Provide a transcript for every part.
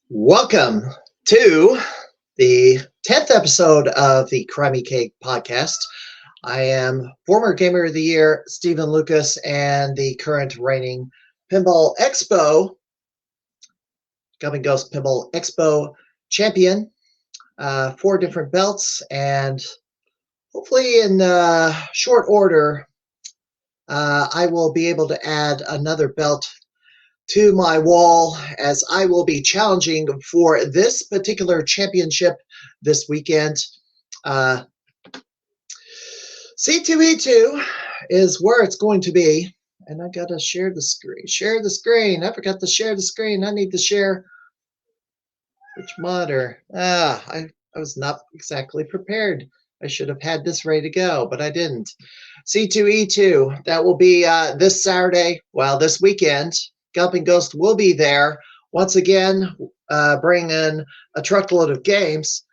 Welcome to the 10th episode of the Crimeycade podcast. I am former Gamer of the Year Stephen Lucas and the current reigning Pinball Expo, Gummy Ghost Pinball Expo champion. 4 different belts, and hopefully in short order, I will be able to add another belt to my wall as I will be challenging for this particular championship this weekend. C2E2 is where it's going to be, and I gotta share the screen. Share the screen. I forgot to share the screen. I need to share which monitor. I was not exactly prepared. I should have had this ready to go, but I didn't. C2E2, that will be this Saturday, this weekend. Gulping Ghost will be there once again, bringing a truckload of games.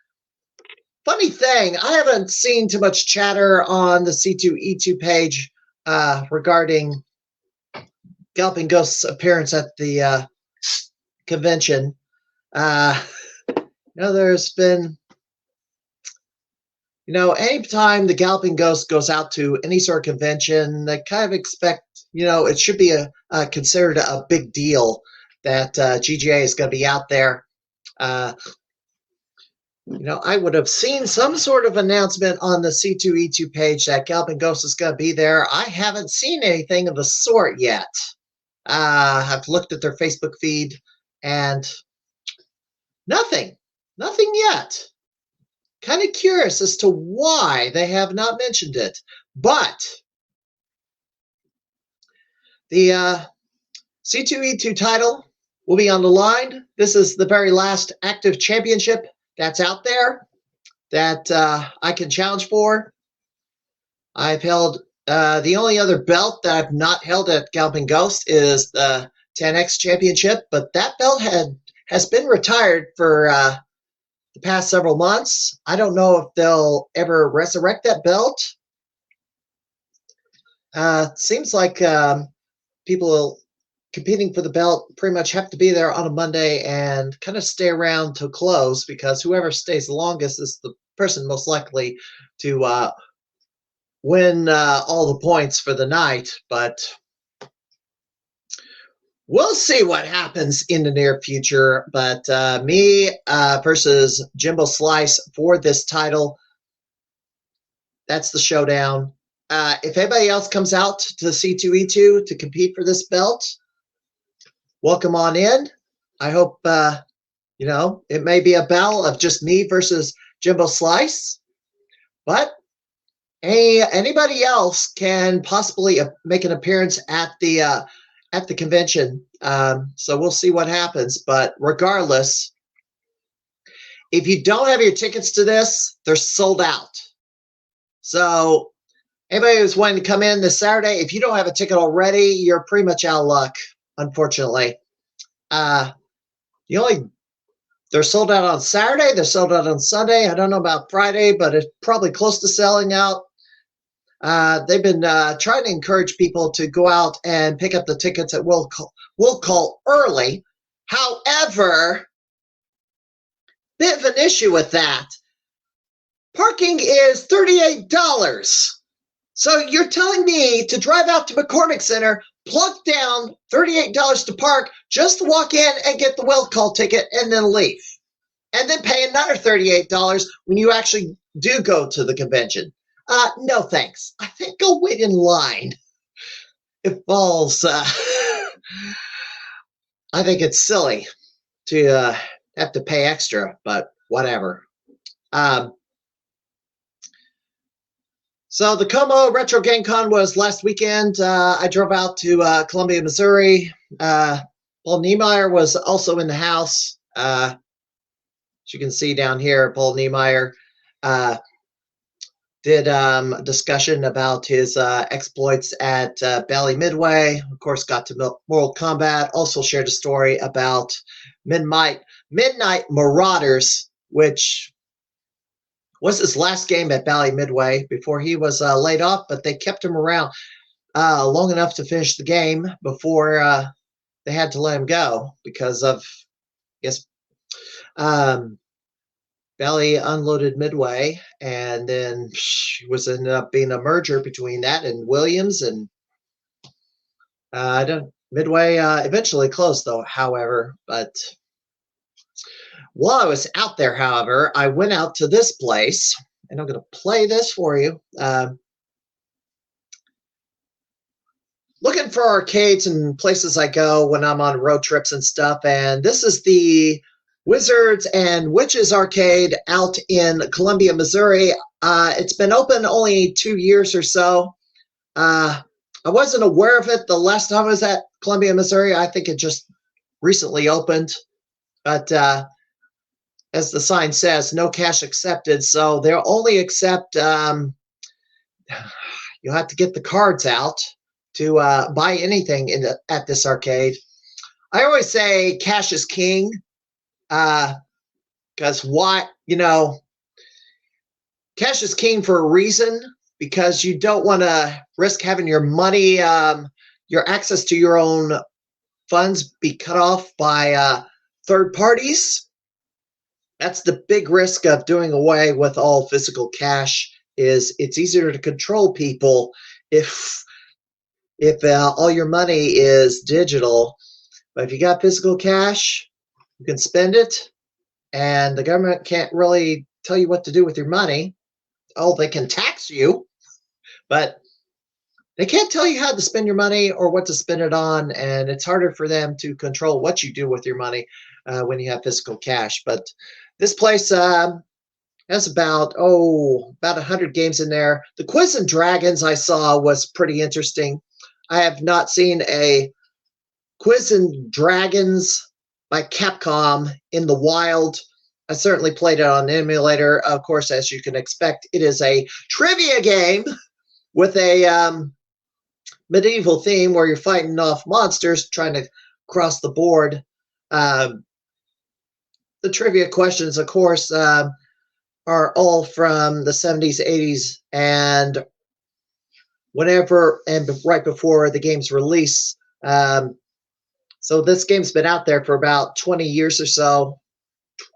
Funny thing, I haven't seen too much chatter on the C2E2 page regarding Gulping Ghost's appearance at the convention. There's been, anytime the Galloping Ghost goes out to any sort of convention, they kind of expect, it should be considered a big deal that GGA is going to be out there. I would have seen some sort of announcement on the C2E2 page that Galloping Ghost is going to be there. I haven't seen anything of the sort yet. I've looked at their Facebook feed and nothing yet. Kind of curious as to why they have not mentioned it, but the C2E2 title will be on the line. This is the very last active championship that's out there that I can challenge for. I've held the only other belt that I've not held at Galloping Ghost is the 10X championship, but that belt has been retired for the past several months. I don't know if they'll ever resurrect that belt. Seems like people competing for the belt pretty much have to be there on a Monday and kind of stay around till close, because whoever stays the longest is the person most likely to win all the points for the night. But we'll see what happens in the near future. But me versus Jimbo Slice for this title, that's the showdown. If anybody else comes out to the C2E2 to compete for this belt, welcome on in. I hope, it may be a battle of just me versus Jimbo Slice, but anybody else can possibly make an appearance at the convention. So we'll see what happens. But regardless, if you don't have your tickets to this, they're sold out. So anybody who's wanting to come in this Saturday, if you don't have a ticket already, you're pretty much out of luck, unfortunately. They're sold out on Saturday. They're sold out on Sunday. I don't know about Friday, but it's probably close to selling out. They've been trying to encourage people to go out and pick up the tickets at will call early. However, bit of an issue with that. Parking is $38. So you're telling me to drive out to McCormick Center, plug down $38 to park, just to walk in and get the will call ticket and then leave. And then pay another $38 when you actually do go to the convention. No thanks. I think I'll wait in line. It falls. I think it's silly to have to pay extra, but whatever. So the Como Retro Game Con was last weekend. I drove out to Columbia, Missouri. Paul Niemeyer was also in the house. As you can see down here, Paul Niemeyer did a discussion about his exploits at Bally Midway. Of course, got to Mortal Kombat. Also shared a story about Midnight Marauders, which was his last game at Bally Midway before he was laid off, but they kept him around long enough to finish the game before they had to let him go because of, I guess, Valley unloaded Midway, and then was ended up being a merger between that and Williams, and Midway eventually closed, though. However, but while I was out there, however, I went out to this place, and I'm going to play this for you. Looking for arcades and places I go when I'm on road trips and stuff, and this is the Wizards and Witches arcade out in Columbia, Missouri. It's been open only 2 years or so. I wasn't aware of it the last time I was at Columbia, Missouri. I think it just recently opened, but as the sign says, no cash accepted, so they'll only accept, you'll have to get the cards out to buy anything at this arcade. I always say cash is king, because cash is king for a reason, because you don't want to risk having your money, your access to your own funds be cut off by third parties. That's the big risk of doing away with all physical cash, is it's easier to control people if all your money is digital. But if you got physical cash, you can spend it, and the government can't really tell you what to do with your money. Oh, they can tax you, but they can't tell you how to spend your money or what to spend it on, and it's harder for them to control what you do with your money when you have physical cash. But this place has about 100 games in there. The Quiz and Dragons I saw was pretty interesting. I have not seen a Quiz and Dragons by Capcom in the wild. I certainly played it on an emulator. Of course, as you can expect, it is a trivia game with a medieval theme where you're fighting off monsters trying to cross the board. The trivia questions, of course, are all from the 70s, 80s, and right before the game's release. So this game's been out there for about 20 years or so,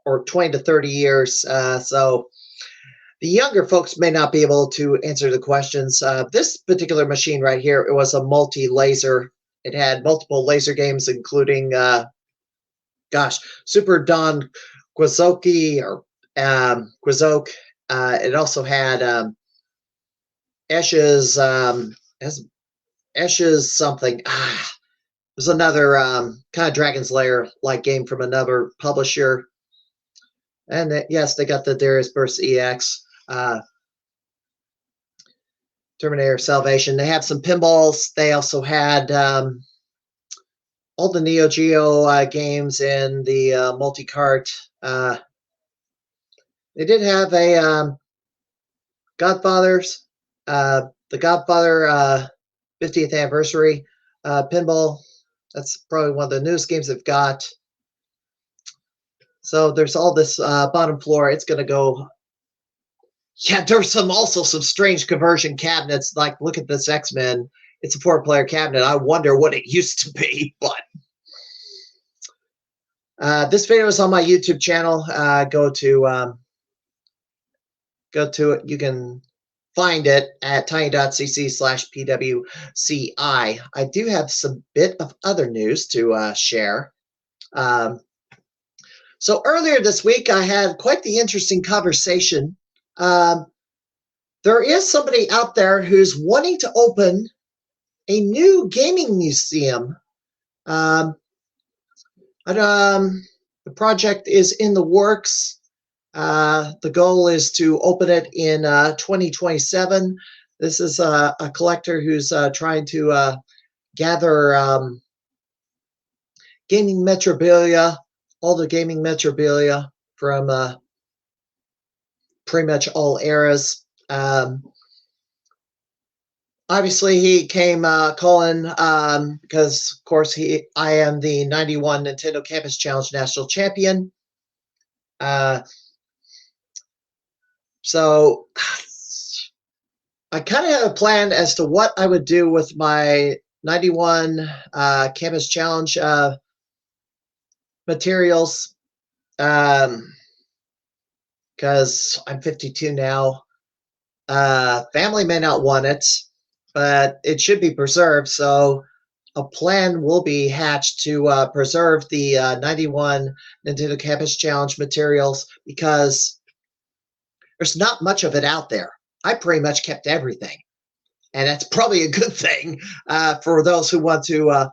or 20 to 30 years. So the younger folks may not be able to answer the questions. This particular machine right here, it was a multi-laser. It had multiple laser games, including, Super Don Quixote, or Quizoke. It also had Esches something. There's another kind of Dragon's Lair-like game from another publisher. And yes, they got the Darius Burst EX. Terminator Salvation. They had some pinballs. They also had all the Neo Geo games and the multi-cart. They did have a Godfather's, the Godfather 50th anniversary pinball. That's probably one of the newest games they've got. So there's all this bottom floor. It's going to go. Yeah, there's also some strange conversion cabinets. Like, look at this X-Men. It's a 4-player cabinet. I wonder what it used to be, but this video is on my YouTube channel. Go to it. You can find it at tiny.cc/pwci. I do have some bit of other news to share. So earlier this week, I had quite the interesting conversation. There is somebody out there who's wanting to open a new gaming museum. The project is in the works. The goal is to open it in 2027. This is a collector who's trying to gather gaming memorabilia, all the gaming memorabilia from pretty much all eras. Obviously, he came calling because, of course, I am the 91 Nintendo Campus Challenge National Champion. So I kind of have a plan as to what I would do with my 91 Campus Challenge materials. because I'm 52 now. Family may not want it, but it should be preserved. So a plan will be hatched to preserve the 91 Nintendo Campus Challenge materials because there's not much of it out there. I pretty much kept everything. And that's probably a good thing for those who want to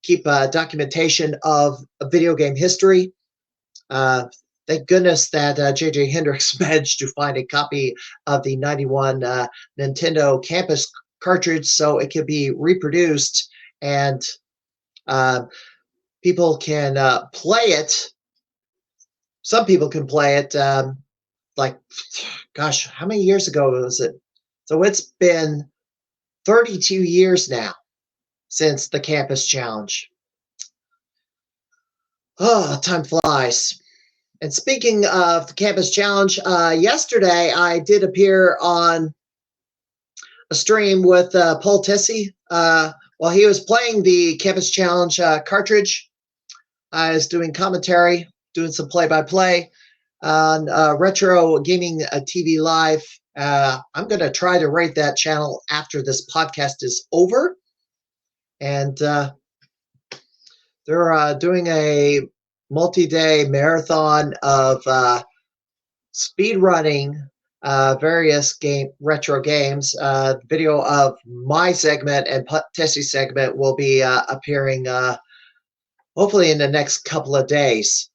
keep documentation of a video game history. Thank goodness that J.J. Hendricks managed to find a copy of the 91 Nintendo Campus cartridge so it can be reproduced and people can play it. Some people can play it like, gosh, how many years ago was it? So it's been 32 years now since the Campus Challenge. Oh, time flies. And speaking of the Campus Challenge, yesterday I did appear on a stream with Paul Tessie while he was playing the Campus Challenge cartridge. I was doing commentary, doing some play-by-play on Retro Gaming TV Live. I'm going to try to rate that channel after this podcast is over. And they're doing a multi-day marathon of speed running various retro games. Video of my segment and Tessie's segment will be appearing hopefully in the next couple of days.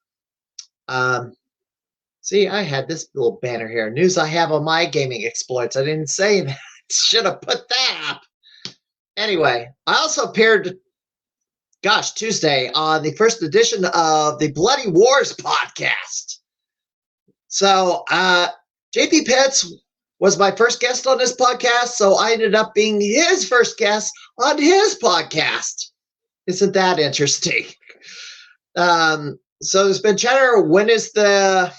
See, I had this little banner here. News I have on my gaming exploits. I didn't say that. Should have put that up. Anyway, I also appeared Tuesday on the first edition of the Bloody Wars podcast. So, JP Pitts was my first guest on this podcast, so I ended up being his first guest on his podcast. Isn't that interesting? So there's been chatter, when is the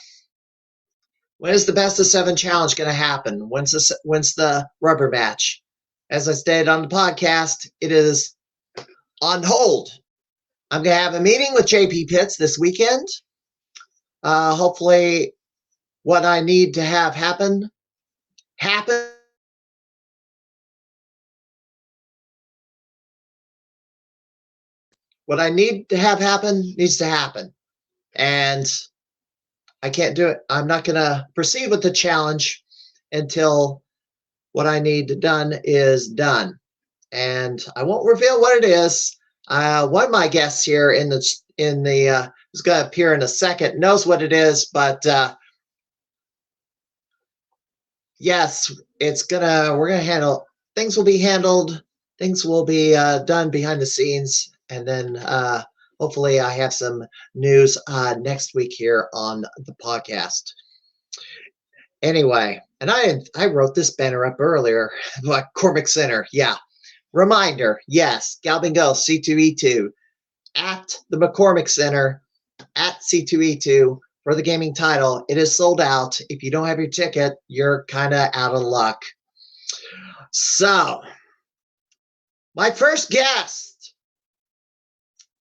best of 7 challenge going to happen? When's the rubber match? As I stated on the podcast, it is on hold. I'm going to have a meeting with JP Pitts this weekend. Hopefully what I need to have happen. What I need to have happen needs to happen. And I can't do it. I'm not going to proceed with the challenge until what I need done is done. And I won't reveal what it is. One of my guests here who's going to appear in a second knows what it is, but yes, we're going to handle things. Will be handled. Things will be done behind the scenes, and then hopefully I have some news next week here on the podcast. Anyway, and I wrote this banner up earlier, McCormick Center. Yeah. Reminder, yes, Galvin Go C2E2 at the McCormick Center at C2E2 for the gaming title. It is sold out. If you don't have your ticket, you're kind of out of luck. So, my first guest,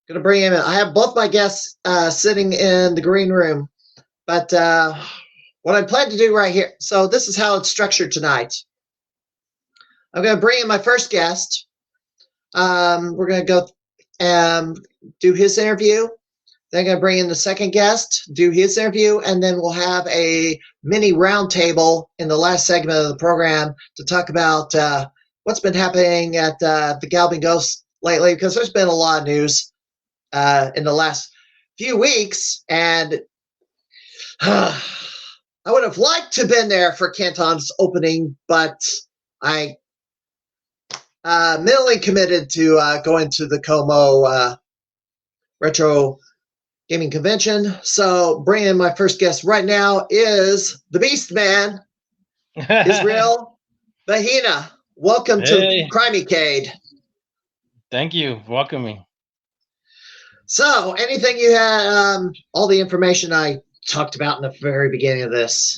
going to bring him in. I have both my guests sitting in the green room, but what I plan to do right here, so this is how it's structured tonight. I'm going to bring in my first guest. We're going to go do his interview. Then I'm going to bring in the second guest, do his interview, and then we'll have a mini roundtable in the last segment of the program to talk about what's been happening at the Galvin Ghost lately, because there's been a lot of news in the last few weeks, and I would have liked to have been there for Canton's opening, but I mentally committed to going to the Como Retro Gaming Convention. So bringing in my first guest right now is the Beastman, Israel Behena. Welcome to Crimeycade. Thank you for welcoming me. So anything you had, all the information I talked about in the very beginning of this,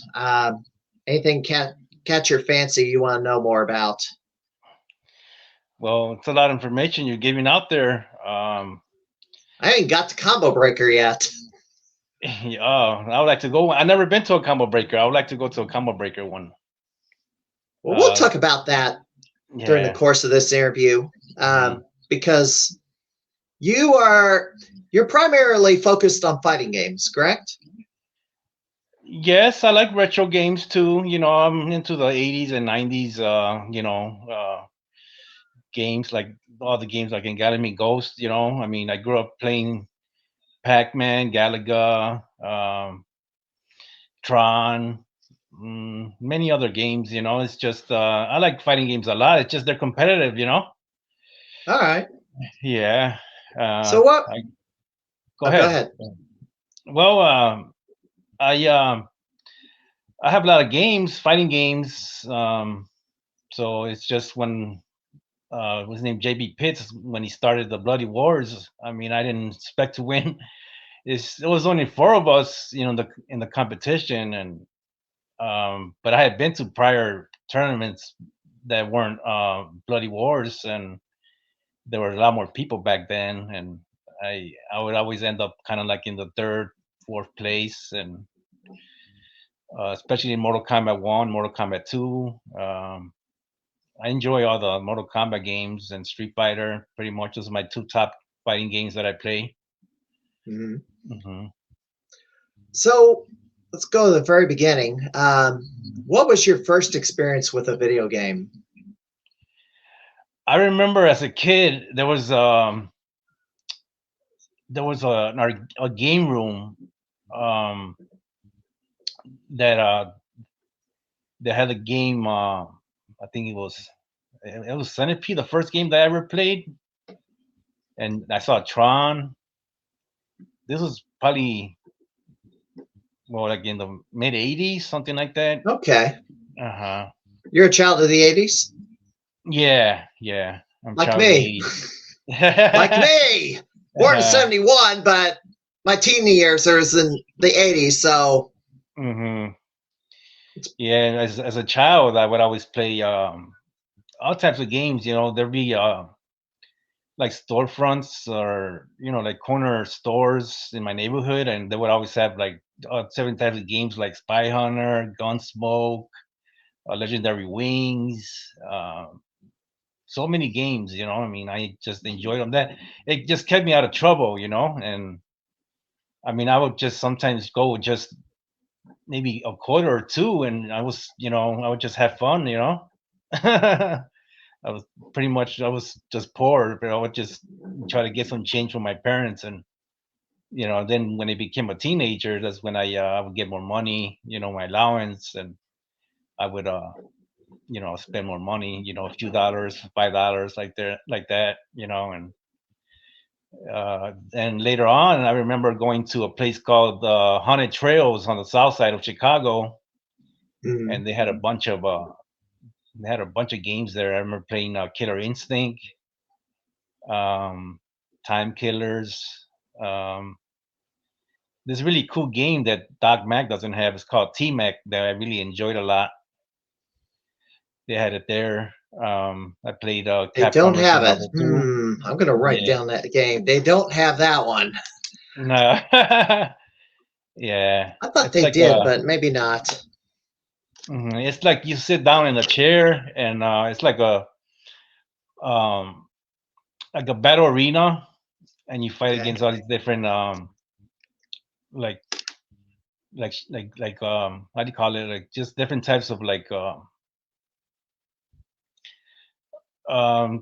anything catch your fancy you want to know more about? Well, it's a lot of information you're giving out there. I ain't got the combo breaker yet. I would like to go. I never been to a combo breaker. I would like to go to a combo breaker one. Well, we'll Uh, talk about that during the yeah. course of this interview, Mhm. because you're primarily focused on fighting games, correct? Yes, I like retro games too. I'm into the 80s and 90s. Games like all the games like in Galaxy Ghost. I mean, I grew up playing Pac-Man, Galaga, Tron, many other games. It's just I like fighting games a lot. It's just they're competitive. All right. Yeah. So what? I Go Oh, go ahead. ahead. Well, I have a lot of games, fighting games. So it's just when what's his name, JB Pitts, when he started the Bloody Wars. I mean, I didn't expect to win. It was only four of us, in the competition, and but I had been to prior tournaments that weren't Bloody Wars, and there were a lot more people back then, and I would always end up kind of like in the third, fourth place, and especially in Mortal Kombat 1, Mortal Kombat 2. I enjoy all the Mortal Kombat games and Street Fighter. Pretty much those are my two top fighting games that I play. Mhm. hmm So let's go to the very beginning. What was your first experience with a video game? I remember as a kid there was a game room um, that that had a game. I think it was Centipede, the first game that I ever played, and I saw Tron. This was probably well, like in the mid '80s, something like that. Okay. Uh huh. You're a child of the 80s? Yeah, yeah. I'm Like child of the me. '80s. Like me. Born in uh-huh. 71, but my teen years was in the 80s. So, hmm Yeah, as a child, I would always play all types of games. There'd be like storefronts or like corner stores in my neighborhood, and they would always have like seven types of games like Spy Hunter, Gunsmoke, Legendary Wings. So many games. I mean, I just enjoyed them. That it just kept me out of trouble. And I mean, I would just sometimes go just maybe a quarter or two, and I would just have fun. I was I was just poor, but I would just try to get some change from my parents, and then when I became a teenager, that's when I would get more money, my allowance, and I would spend more money, a few dollars, $5, like that, and later on, I remember going to a place called Haunted Trails on the south side of Chicago, mm, and they had a bunch of games there. I remember playing Killer Instinct, um, Time Killers. Um, this really cool game that Doc Mac doesn't have. It's called T Mac that I really enjoyed a lot. They had it there. I played they don't Capcom have Resident it. Evil 2. I'm going to write Yeah. down that game. They don't have that one. No. Yeah. I thought It's they like did, but maybe not. it's like you sit down in a chair, and it's um like a battle arena, and you fight Okay. against all these different like how do you call it, like just different types of like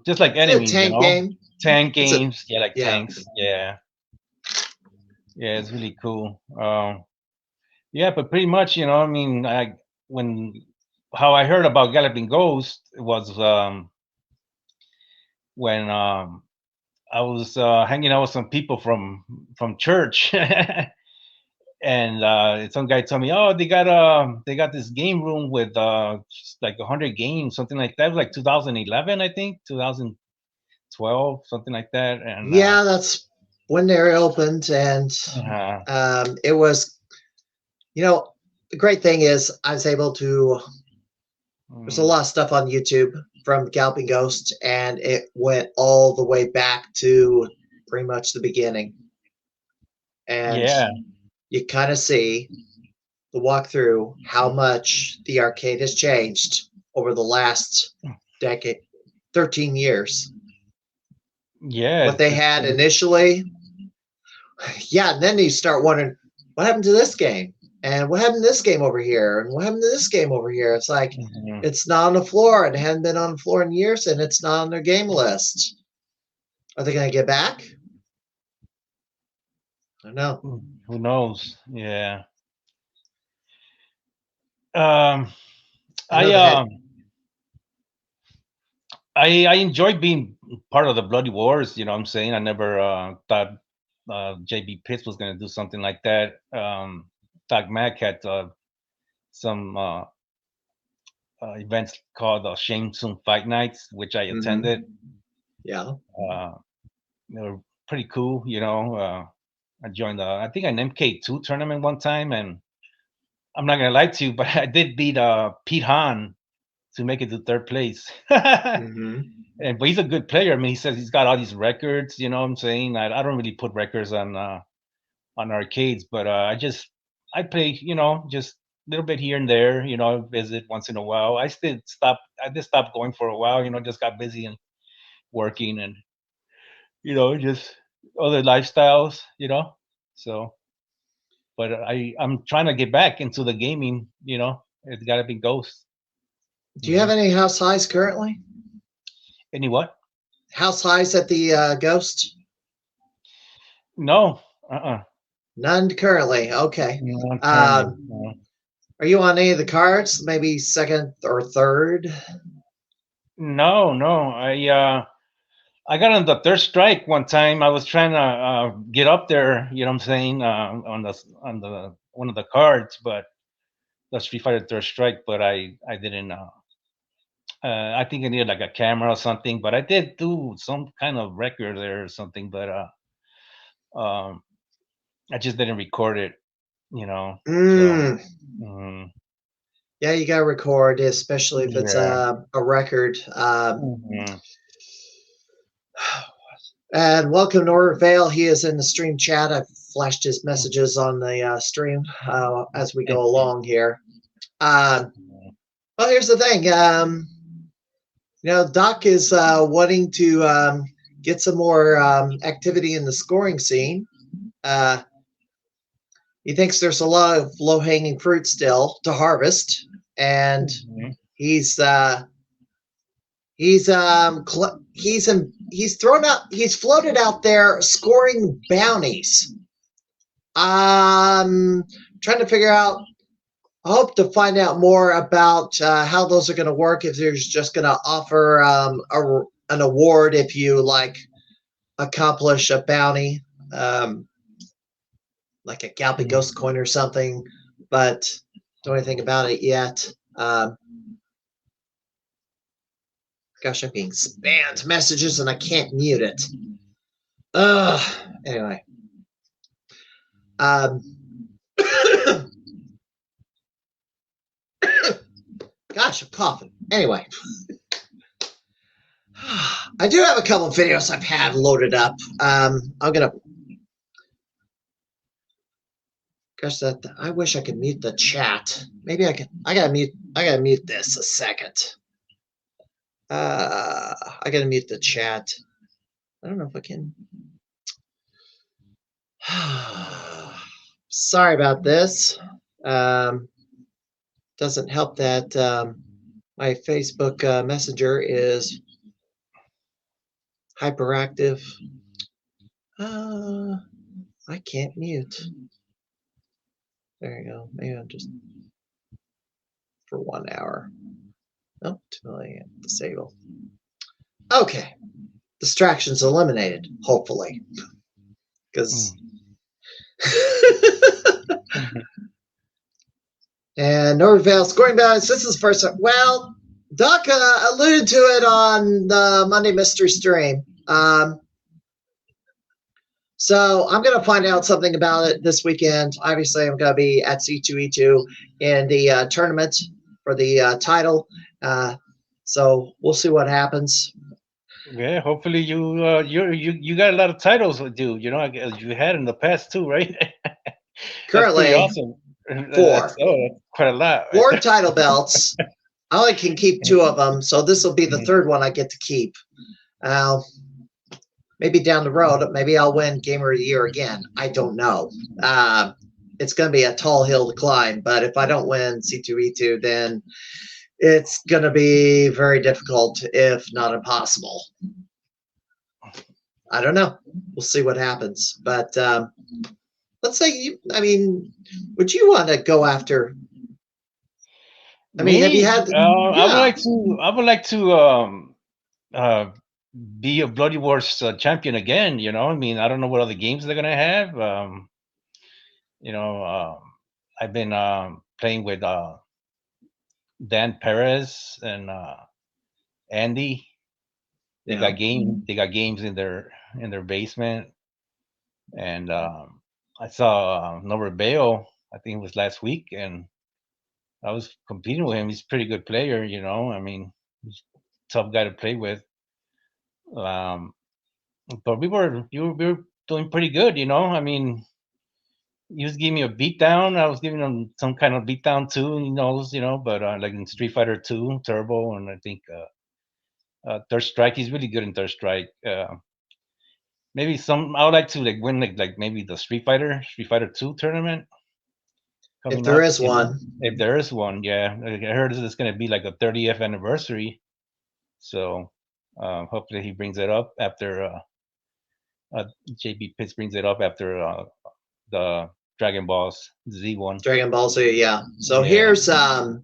just like Is it a enemies, tank game? tank It's a, games, yeah, like yeah. tanks, yeah, yeah, it's really cool. Yeah, but pretty much, I mean, when how I heard about Galloping Ghost was when I was hanging out with some people from church, and some guy told me, "Oh, they got this game room with like 100 games, something like that." It was like 2011, I think, 2012, something like that. And Yeah, that's when they opened. And uh, it was, the great thing is I was able to, there's a mm, lot of stuff on YouTube from Galloping Ghost, and it went all the way back to pretty much the beginning. And yeah, you kind of see the walkthrough how much the arcade has changed over the last decade, 13 years. Yeah, What they had initially, yeah, and then you start wondering, what happened to this game? And what happened to this game over here? And what happened to this game over here? It's like, it's not on the floor. It hadn't been on the floor in years, and it's not on their game list. Are they going to get back? I don't know. Who knows? Yeah. Um, I I enjoyed being part of the Bloody Wars. You know what I'm saying? I never thought JB Pitts was going to do something like that. Doc Mack had some events called Shame Soon Fight Nights, which I attended. Yeah. They were pretty cool. You know, I joined, I think, an MK2 tournament one time, and I'm not going to lie to you, but I did beat Pete Hahn to make it to third place. And but he's a good player. I mean, he says he's got all these records. You know what I'm saying? I don't really put records on arcades, but I play. You know, just a little bit here and there. You know, visit once in a while. I did stop going for a while. You know, just got busy and working, and you know, just other lifestyles. You know, so. But I'm trying to get back into the gaming. You know, it's got to be Ghost. Do you have any house highs currently? Any what? House highs at the Ghost? No. None currently. Okay. Are you on any of the cards? Maybe second or third? No. I got on the third strike one time. I was trying to get up there. You know what I'm saying? On the one of the cards, but the Street Fighter third strike. But I didn't. I think I needed like a camera or something. But I did do some kind of record there or something. But I just didn't record it. You know. So, yeah, you gotta record, especially if it's a record. And welcome Norbert Vale. He is in the stream chat. I've flashed his messages on the stream as we go along here. Well, here's the thing. You know, Doc is wanting to get some more activity in the scoring scene. He thinks there's a lot of low-hanging fruit still to harvest, and he's floated out there scoring bounties. Trying to figure out. I hope to find out more about how those are going to work. If there's just going to offer an award if you like accomplish a bounty. Like a Galpy Ghost coin or something, but don't know anything about it yet. Gosh, I'm being spammed messages and I can't mute it. Anyway. Gosh, I'm coughing. Anyway. I do have a couple of videos I've had loaded up. I'm going to Gosh, I wish I could mute the chat. Maybe I can. I gotta mute this a second. I gotta mute the chat. I don't know if I can. Sorry about this. Doesn't help that my Facebook Messenger is hyperactive. I can't mute. There you go. Maybe I'm just for 1 hour. Nope, 2 million. Disable. Okay. Distractions eliminated, hopefully. Because and Norvale scoring balance. This is the first time. Well, Doc alluded to it on the Monday Mystery stream. So I'm going to find out something about it this weekend. Obviously, I'm going to be at C2E2 in the tournament for the title. So we'll see what happens. Yeah, hopefully you got a lot of titles, dude. You know, you had in the past too, right? That's pretty Currently, awesome. That's 4. that's quite a lot. 4 title belts. I only can keep 2 of them, so this will be the Mhm. 3rd one I get to keep. Maybe down the road, maybe I'll win Gamer of the Year again. I don't know. It's going to be a tall hill to climb, but if I don't win C2E2, then it's going to be very difficult, if not impossible. I don't know. We'll see what happens. But let's say would you want to go after? I mean, have you Me, had? I would Yeah. like to. I would like to uh, be a Bloody Wars champion again. I mean, I don't know what other games they're gonna have. You know, I've been playing with Dan Perez and Andy. They Yeah. got game. They got games in their basement, and I saw Norbert Bayo. I think it was last week, and I was competing with him. He's a pretty good player. I mean, he's a tough guy to play with. Um, but we were doing pretty good. I mean, he was giving me a beatdown. I was giving him some kind of beatdown too. He knows, but like in Street Fighter 2 Turbo, and I think Third Strike. He's really good in Third Strike. Maybe I would like to like win like maybe the Street Fighter 2 tournament If coming there up. is one. If there is one, yeah. I heard it's going to be like a 30th anniversary. So hopefully he brings it up after JB Pitts brings it up after the Dragon Balls Z one. Dragon Ball Z, yeah. So Yeah. here's so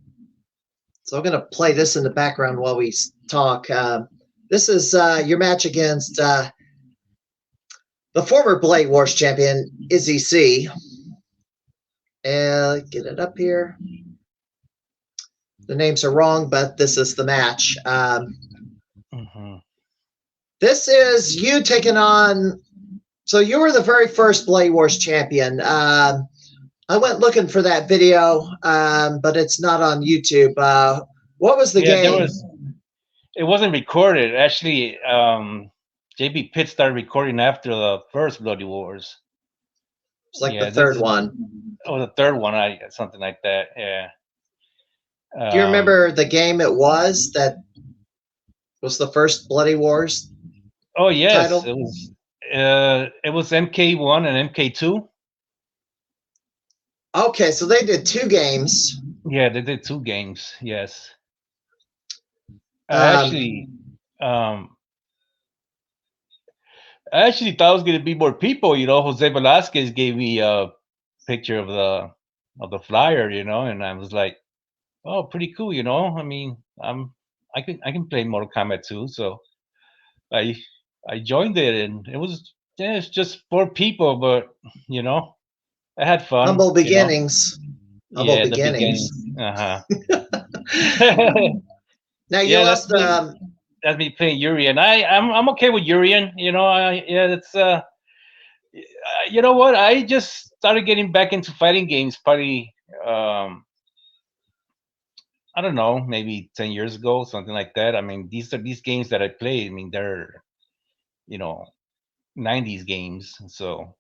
I'm gonna play this in the background while we talk. This is your match against the former Blade Wars champion, Izzy C. Get it up here. The names are wrong, but this is the match. This is you taking on. So you were the very first Blade Wars champion. I went looking for that video, but it's not on YouTube. What was the game? It wasn't recorded. Actually, JB Pitt started recording after the first Bloody Wars. It's like the third one. Oh, the third one, something like that. Yeah. Do you remember the game it was that was the first Bloody Wars? Oh yes, title? it was MK1 and MK2. Okay, so they did 2 games. Yeah, they did 2 games. Yes. I actually thought it was going to be more people. Jose Velasquez gave me a picture of the flyer. And I was like, oh, pretty cool. I mean, I can play Mortal Kombat 2, so I joined it, and it's just 4 people, but I had fun. Humble beginnings. Humble Yeah, beginnings. The beginnings. Now you lost. That's me playing Urian. I'm okay with Urian. It's you know what? I just started getting back into fighting games probably I don't know, maybe 10 years ago, something like that. I mean, these games that I play. I mean, they're 90s games. So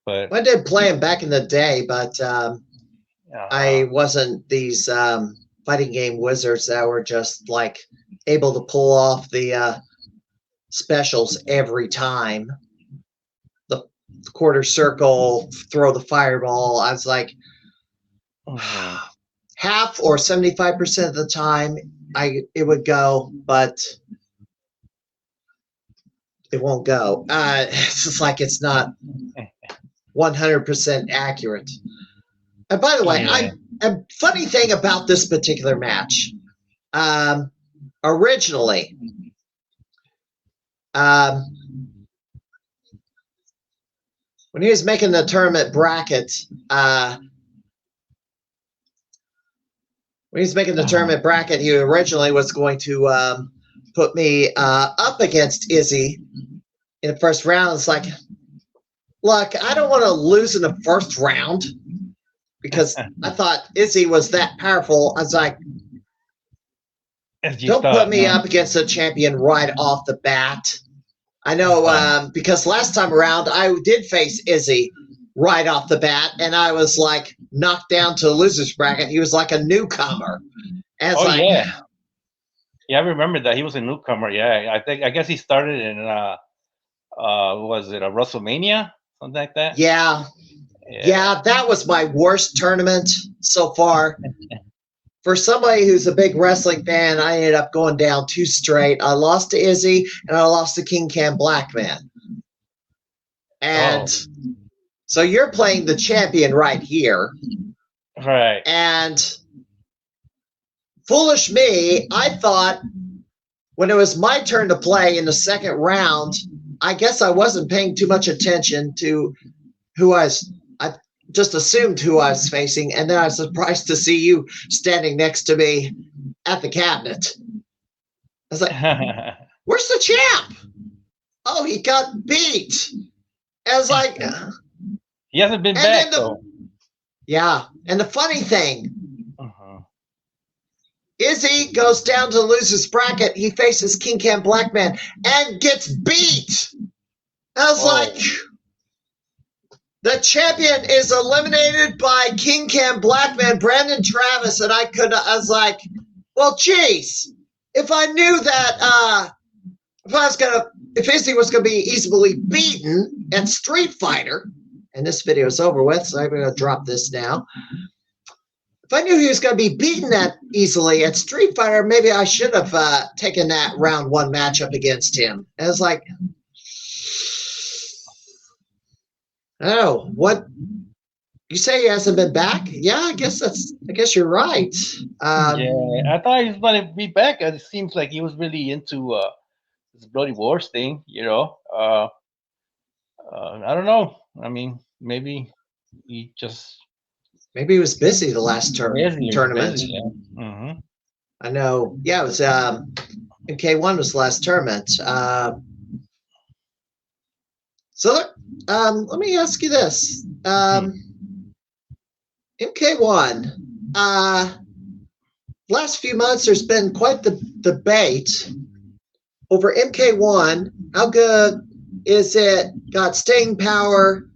but I did play them back in the day, but I wasn't these fighting game wizards that were just like able to pull off the specials every time. The quarter circle, throw the fireball. I was like, half or 75% of the time it would go, but it won't go. It's just like it's not 100% accurate. And by the way, a funny thing about this particular match, originally, when he was making the tournament bracket, he originally was going to put me up against Izzy in the first round. It's like, look, I don't want to lose in the first round because I thought Izzy was that powerful. I was like, don't put me up against a champion right off the bat. I know because last time around I did face Izzy right off the bat, and I was like knocked down to the losers bracket. He was like a newcomer, and it's Oh like, yeah, yeah. I remember that he was a newcomer. Yeah, I guess he started in was it a WrestleMania, something like that? yeah, Yeah. yeah, that was my worst tournament so far. For somebody who's a big wrestling fan, I ended up going down 2 straight. I lost to Izzy, and I lost to King Cam Blackman. And Oh, so you're playing the champion right here. right. And foolish me, I thought when it was my turn to play in the second round, I guess I wasn't paying too much attention to who I just assumed who I was facing, and then I was surprised to see you standing next to me at the cabinet. I was like, where's the champ? Oh, he got beat. I was like, He hasn't been back though. Yeah, and the funny thing, Uh-huh. Izzy goes down to the losers bracket. He faces King Cam Blackman and gets beat. I was like, the champion is eliminated by King Cam Blackman, Brandon Travis, and I was like, well, geez, if I knew that if Izzy was gonna be easily beaten at Street Fighter, and this video is over with, so I'm gonna drop this now. If I knew he was going to be beaten that easily at Street Fighter, maybe I should have taken that round 1 matchup against him. And it's like, oh, what? You say he hasn't been back? Yeah, I guess you're right. Yeah, I thought he was going to be back. It seems like he was really into this Bloody Wars thing, you know. I don't know. I mean, maybe he just maybe he was busy the last tournament. Busy, yeah. Mm-hmm. I know. Yeah, it was MK1 was the last tournament. So let me ask you this. MK1, last few months there's been quite the debate over MK1. How good is it? Got staying power?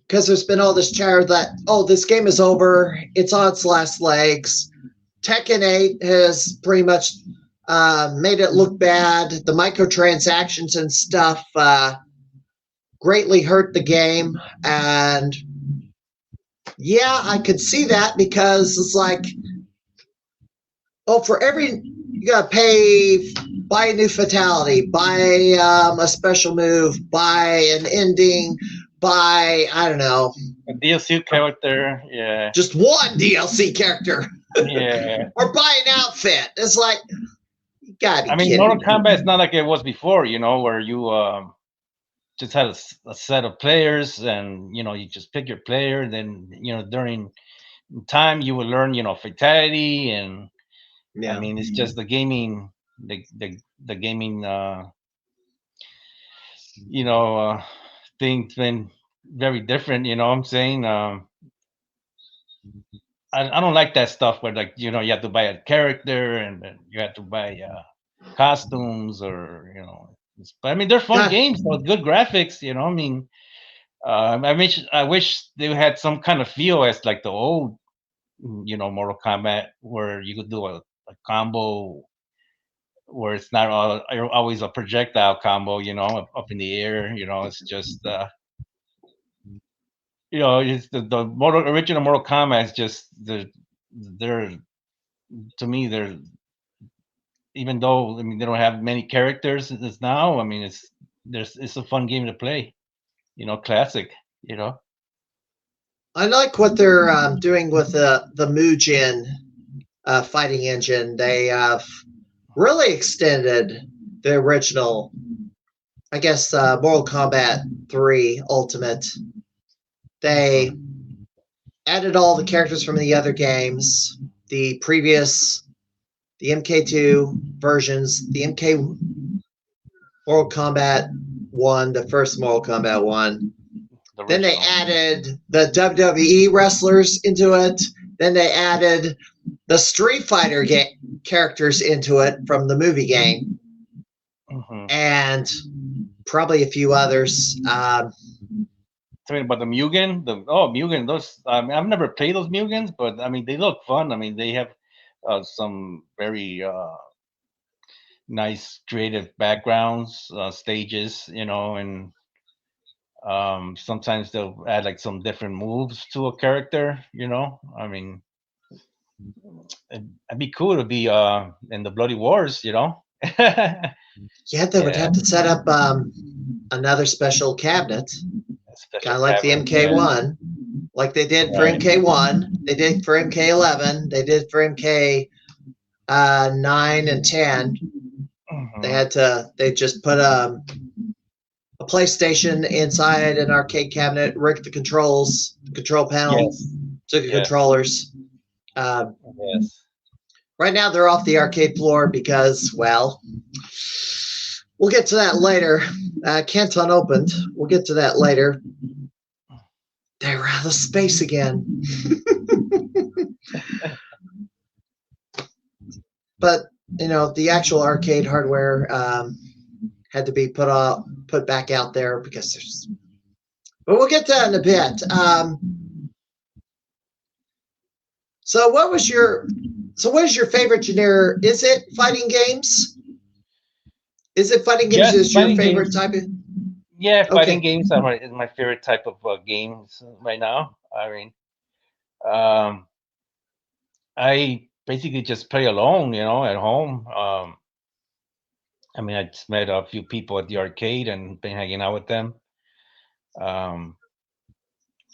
Because there's been all this chatter that, oh, this game is over. It's on its last legs. Tekken 8 has pretty much made it look bad. The microtransactions and stuff greatly hurt the game. And yeah, I could see that because it's like, oh, for every, you got to buy a new fatality, buy a special move, buy an ending, buy, I don't know. A DLC character, yeah. Just one DLC character. Yeah. Or buy an outfit. It's like, you gotta be kidding Mortal me. Kombat is not like it was before, you know, where you just had a set of players and, you know, you just pick your player. Then, you know, during time you will learn, you know, fatality. And Yeah. I mean, it's just the gaming, the gaming, you know, thing's been very different, you know what I'm saying? I don't like that stuff where, like, you know, you have to buy a character and you have to buy costumes, or, you know, but I mean, they're fun games with good graphics, you know. I mean, I wish they had some kind of feel as like the old, you know, Mortal Kombat, where you could do a combo where it's not always a projectile combo, you know, up in the air, you know. It's just you know, it's the original Mortal Kombat is just they're to me, they're, even though, I mean, they don't have many characters as now, I mean, it's a fun game to play, you know, classic, you know. I like what they're doing with the Mugen fighting engine. They have really extended the original, I guess, Mortal Kombat 3 Ultimate. They added all the characters from the other games, the previous, the MK2 versions, the MK Mortal Kombat 1, the first Mortal Kombat 1. Then they added the WWE wrestlers into it. Then they added the Street Fighter characters into it from the movie game. and probably a few others. Talking about the Mugen, Mugen. Those I've never played those Mugens, but I mean they look fun. I mean they have some very nice creative backgrounds, stages, and sometimes they'll add like some different moves to a character. I mean, it'd be cool to be in the Bloody Wars. Yeah, Yeah, they would have to set up another special cabinet, special kind of like the cabinet. Yeah, MK1, like they did for right. MK1. They did for MK11. They did for MK 9 and 10. Hmm. They just put a PlayStation inside an arcade cabinet, rig the control panel Yes, to the yes, controllers. Um, yes. right now, they're off the arcade floor because, well, we'll get to that later. Canton opened. We'll get to that later. They're out of space again. But the actual arcade hardware had to be put back out there because there's. But we'll get to that in a bit. So what was your favorite genre? Is it fighting games? Is it fighting games Yes, is your fighting favorite games. type of? Yeah, fighting Okay. games are is my favorite type of games right now. I mean, um, I basically just play alone, at home. I mean, I just met a few people at the arcade and been hanging out with them. Um,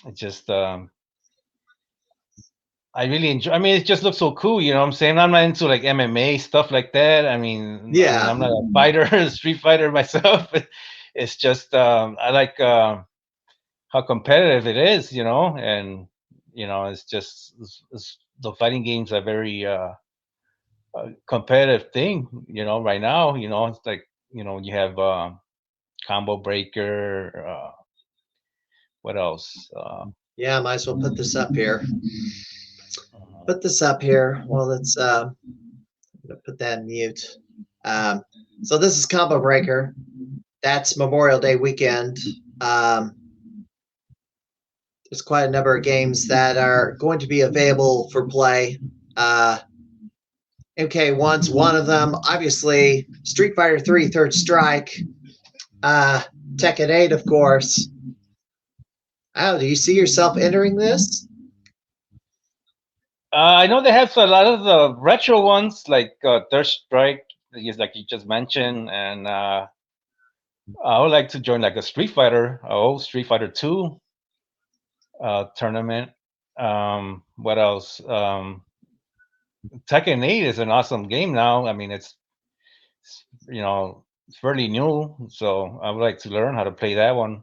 it just, I really enjoy. I mean, it just looks so cool. You know what I'm saying? I'm not into like MMA stuff like that. I mean, Yeah. I'm not a fighter, street fighter myself. It's just, I like how competitive it is, and it's just the fighting games are very competitive thing, right now. It's like you have combo breaker. What else? Yeah, might as well put this up here. Uh, Put this up here. Well, let's put that in mute. Um, so this is Combo Breaker. That's Memorial Day weekend. Um, there's quite a number of games that are going to be available for play. Uh, MK1's one of them. Obviously, Street Fighter 3 Third Strike. Tekken 8, of course. Oh, do you see yourself entering this? I know they have a lot of the retro ones, like Third Strike, like you just mentioned, and I would like to join like a Street Fighter, Street Fighter 2 tournament. What else? Tekken 8 is an awesome game now. I mean, it's fairly new, so I would like to learn how to play that one.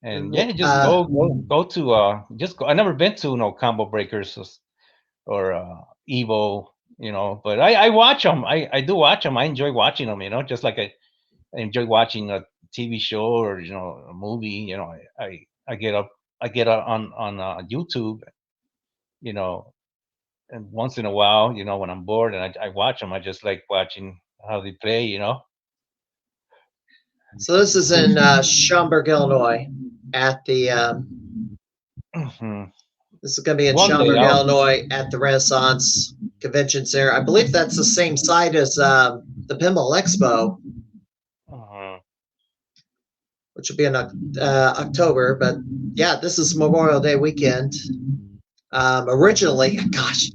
And yeah, just go to just go. I never been to no combo breakers or Evo, but I watch them. I do watch them. I enjoy watching them. Just like I enjoy watching a TV show or a movie. I get on YouTube. You know, and once in a while, when I'm bored and I watch them, I just like watching how they play. So this is in Schaumburg, Illinois, at the. Mhm. This is going to be in One day Schaumburg, I'll. Illinois, at the Renaissance Convention Center. I believe that's the same site as the Pinball Expo, Mhm. which will be in October. But yeah, this is Memorial Day weekend. Originally, gosh,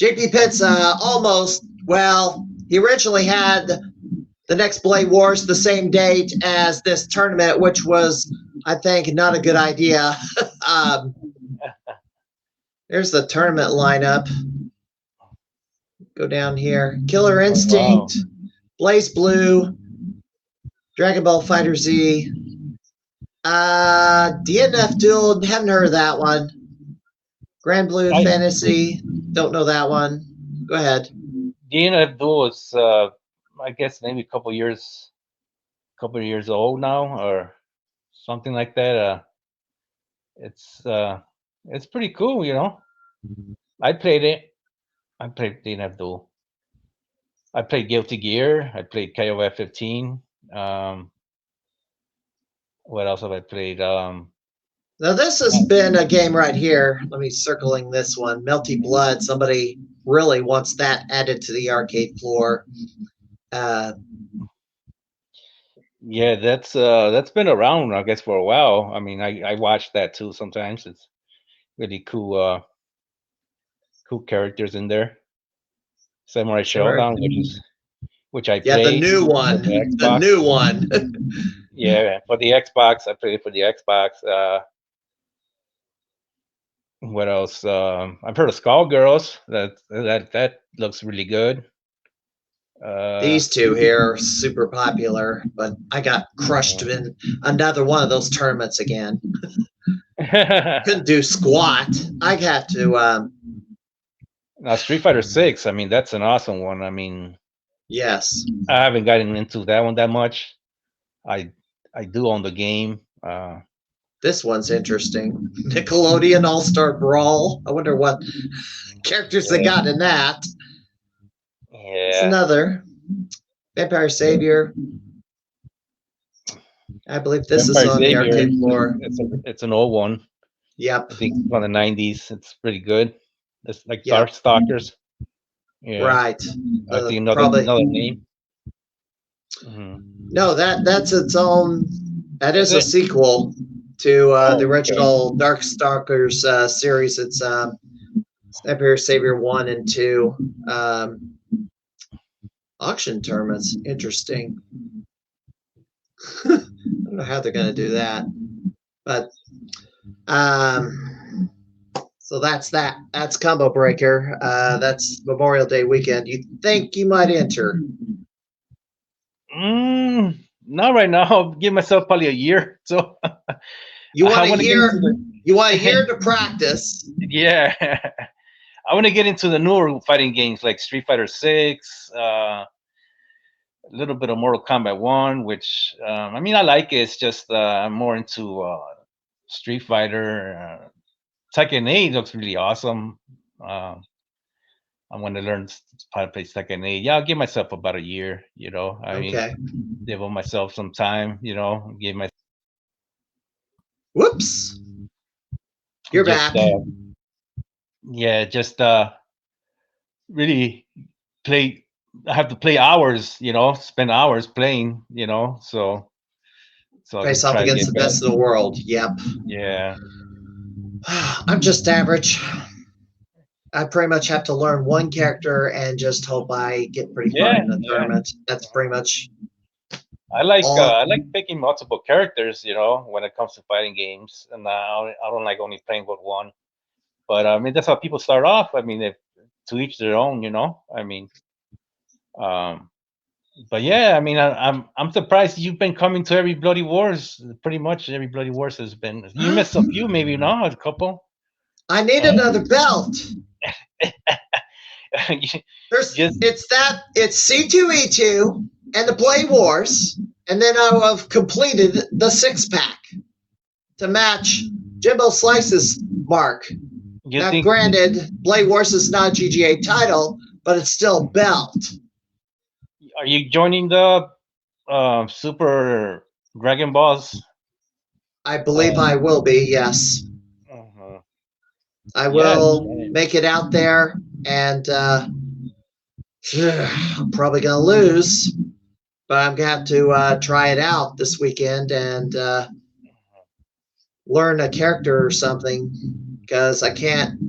JP Pitts almost. Well, he originally had the next Blade Wars the same date as this tournament, which was, I think, not a good idea. um, there's the tournament lineup. Go down here. Killer Oh wow. Instinct, Blaze Blue, Dragon Ball Fighter Z, DNF Duel. Haven't heard of that one. Grand Blue I Fantasy. Don't know that one. Go ahead. Gina Abdul is I guess maybe a couple of years old now or something like that. It's uh it's pretty cool. I played it. I played Dina Abdul. I played Guilty Gear. I played KOF 15. What else have I played? Now this has been a game right here. Let me circling this one. Melty Blood. Somebody really wants that added to the arcade floor. Yeah, that's been around, I guess, for a while. I mean, I watch that too sometimes. It's really cool, cool characters in there. Samurai Sure. Showdown, which I Yeah, the played new for one. the The Xbox. new one. Yeah, for the Xbox, I played it for the Xbox. What else? I've heard of Skullgirls. That looks really good. These two here are super popular, but I got crushed in another one of those tournaments again. Couldn't do squat. I had to. Now, Street Fighter 6. I mean, that's an awesome one. I mean, Yes. I haven't gotten into that one that much. I do own the game. This one's interesting. Nickelodeon All Star Brawl. I wonder what characters they Yeah, got in that. It's yeah. another Vampire Savior. I believe this is Vampire on the Savior. arcade floor. It's an old one. Yep. I think it's from the 90s. It's pretty good. It's like Yep. Darkstalkers. Yeah. Right. I think Probably another name. No, that's its own. That is a it? sequel to the Okay. original Darkstalkers series. It's Vampire Savior 1 and 2. Auction tournaments. Interesting. I don't know how they're going to do that. But so that's that. That's Combo Breaker. That's Memorial Day weekend. You think you might enter? Not right now. I'll give myself probably a year. So You want to get hear? into the, You want to hear to practice? yeah. I want to get into the newer fighting games like Street Fighter 6, a little bit of Mortal Kombat 1, which I mean I like it. It's just I'm more into Street Fighter. Tekken 8 looks really awesome. I want to learn how to play Tekken 8. Yeah, I'll give myself about a year. I mean, Okay. give myself some time. Give my Whoops. You're just back. yeah, just really play. I have to play hours. Spend hours playing. So I Face can off try to against get the better. best of the world. Yep. Yeah. I'm just average. I pretty much have to learn one character and just hope I get pretty far in the tournament. That's pretty much I like all. picking multiple characters, when it comes to fighting games, and I don't like only playing with one. But I mean, that's how people start off. I mean, to each their own, I mean, but yeah, I mean, I'm surprised you've been coming to every Bloody Wars. Pretty much every Bloody Wars has been. You missed a few, maybe not a couple. I need another belt. It's C2E2 and the Play Wars, and then I will have completed the 6-pack to match Jimbo Slice's mark. Now, granted, Play Wars is not a GGA title, but it's still belt. Are you joining the Super Dragon Balls? I believe I will be, yes. I will make it out there, and I'm probably going to lose, but I'm going to have to try it out this weekend and learn a character or something, because I can't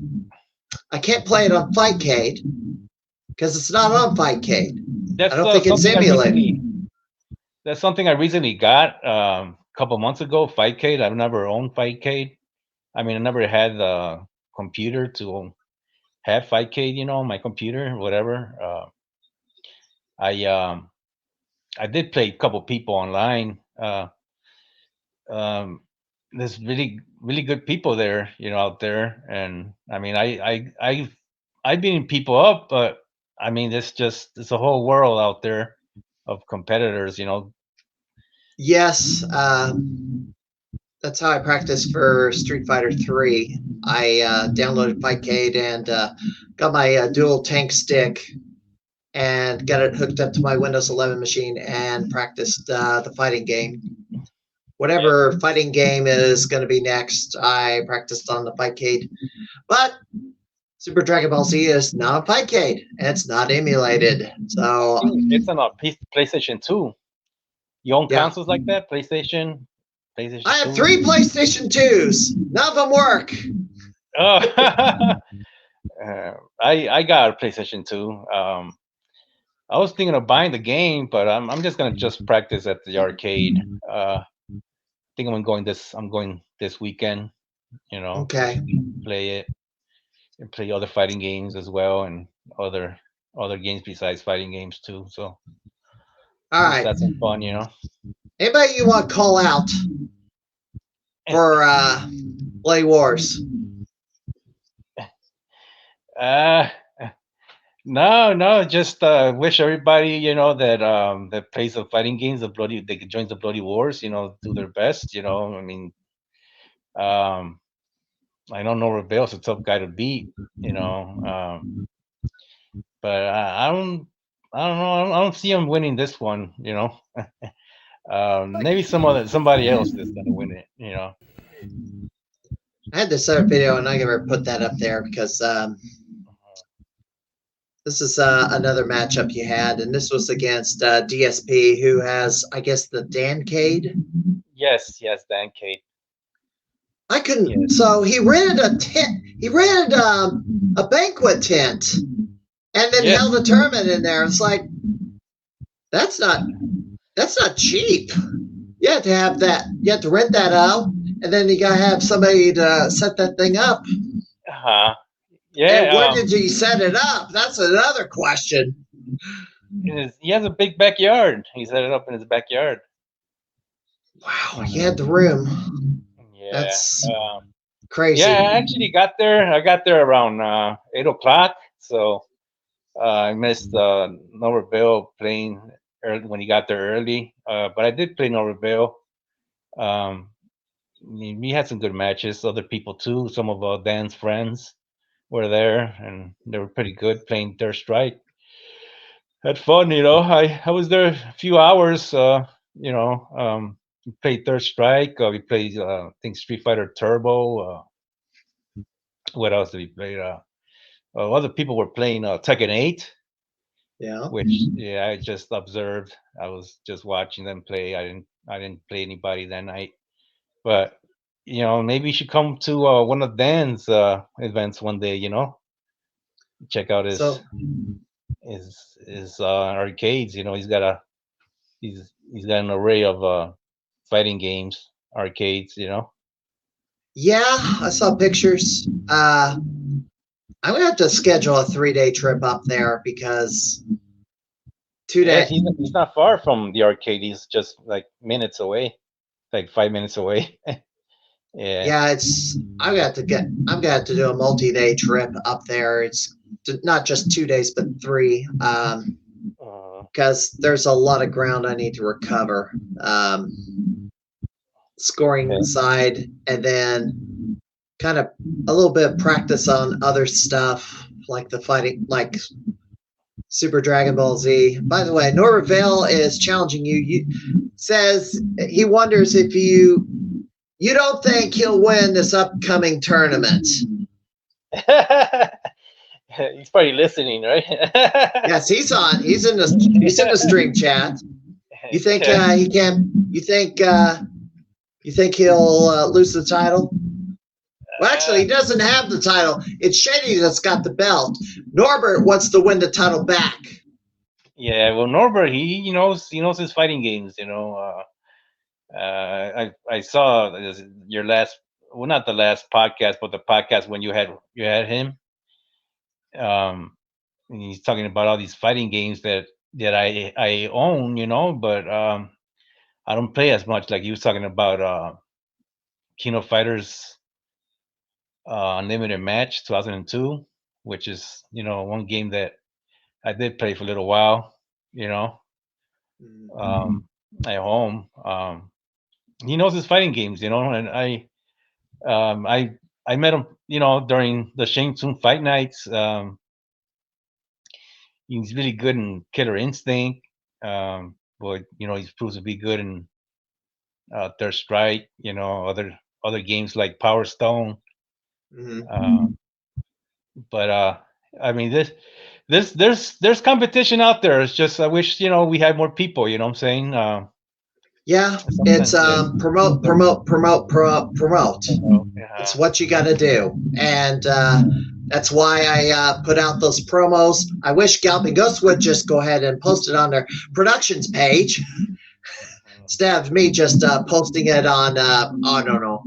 play it on Fightcade because it's not on Fightcade. I don't think it's emulated. That's something I recently got a couple months ago. Fightcade. I've never owned Fightcade. I mean, I never had the computer to have Fightcade, on my computer or whatever. I did play a couple people online. There's really really good people there, out there, and I mean, I've been people up, but I mean, it's a whole world out there of competitors, Yes, that's how I practiced for Street Fighter 3. I downloaded Fightcade and got my dual tank stick and got it hooked up to my Windows 11 machine and practiced the fighting game. Whatever fighting game is going to be next, I practiced on the Crimeycade. But Super Dragon Ball Z is not a Crimeycade, and it's not emulated. So It's on a PlayStation 2. You own yeah, consoles like that? PlayStation I have 2. 3 PlayStation 2s. None of them work. Oh, I got a PlayStation 2. I was thinking of buying the game, but I'm just gonna just practice at the arcade. I think I'm going this weekend. Okay. Just play it and play other fighting games as well, and other other games besides fighting games too. So All just right. have some fun, Anybody you want to call out for Play Wars? Uh, no, just wish everybody, that that plays the fighting games, they could join the bloody wars, do their best, I mean, um, I don't know Rebel's a tough guy to beat, but I don't know, I don't see him winning this one. Maybe somebody else is gonna win it. I had this other video, and I never put that up there because this is another matchup you had, and this was against DSP, who has, I guess, the Dancade. Yes, Dan Kate. I couldn't. Yes. So he rented a tent. He rented a banquet tent, and then Yes. held a tournament in there. It's like that's not cheap. You have to have that. You have to rent that out, and then you gotta have somebody to set that thing up. Uh-huh. And Yeah. where did you set it up? That's another question. He has a big backyard. He set it up in his backyard. Wow, he had the room. Yeah. That's Um, crazy. yeah, I actually got there. I got there around 8 o'clock. So I missed Norbert Bell playing early when he got there early. But I did play Norbert Bell. We had some good matches. Other people too. Some of Dan's friends were there, and they were pretty good playing Third Strike. Had fun, I was there a few hours. We played Third Strike. We played, I think, Street Fighter Turbo. What else did we play? Other people were playing Tekken 8, Yeah. which yeah, I just observed. I was just watching them play. I didn't play anybody that night. But maybe you should come to one of Dan's events one day. Check out his So arcades. He's got an array of fighting games, arcades. yeah, I saw pictures. I'm gonna have to schedule a 3-day trip up there because Yeah, 2 day. he's not far from the arcade. He's just like minutes away, like 5 minutes away. Yeah. Yeah, it's. I'm gonna have to do a multi-day trip up there. It's not just 2 days, but 3. Because there's a lot of ground I need to recover. Scoring Okay. side, and then kind of a little bit of practice on other stuff like the fighting, like Super Dragon Ball Z. By the way, Norbert Vale is challenging you. Says he wonders if you don't think he'll win this upcoming tournament. He's probably listening, right? Yes, he's on. He's in the stream chat. You think he can? You think he'll lose the title? Well, actually, he doesn't have the title. It's Shady that's got the belt. Norbert wants to win the title back. Yeah, well, Norbert, he knows his fighting games. I saw your last, well, not the last podcast, but the podcast when you had him. And he's talking about all these fighting games that I own, but I don't play as much. Like he was talking about Kino Fighters Unlimited Match 2002, which is one game that I did play for a little while, you know, at home. He knows his fighting games, and I met him, during the Shang Tsung fight nights. he's really good in Killer Instinct. But he's proved to be good in Third Strike. Other games like Power Stone. Mm-hmm. But I mean, there's competition out there. It's just I wish we had more people. You know what I'm saying? Yeah, it's promote, promote, promote, promote, promote. It's what you got to do, and that's why I put out those promos. I wish Galloping Ghost would just go ahead and post it on their productions page instead of me just posting it on I don't know,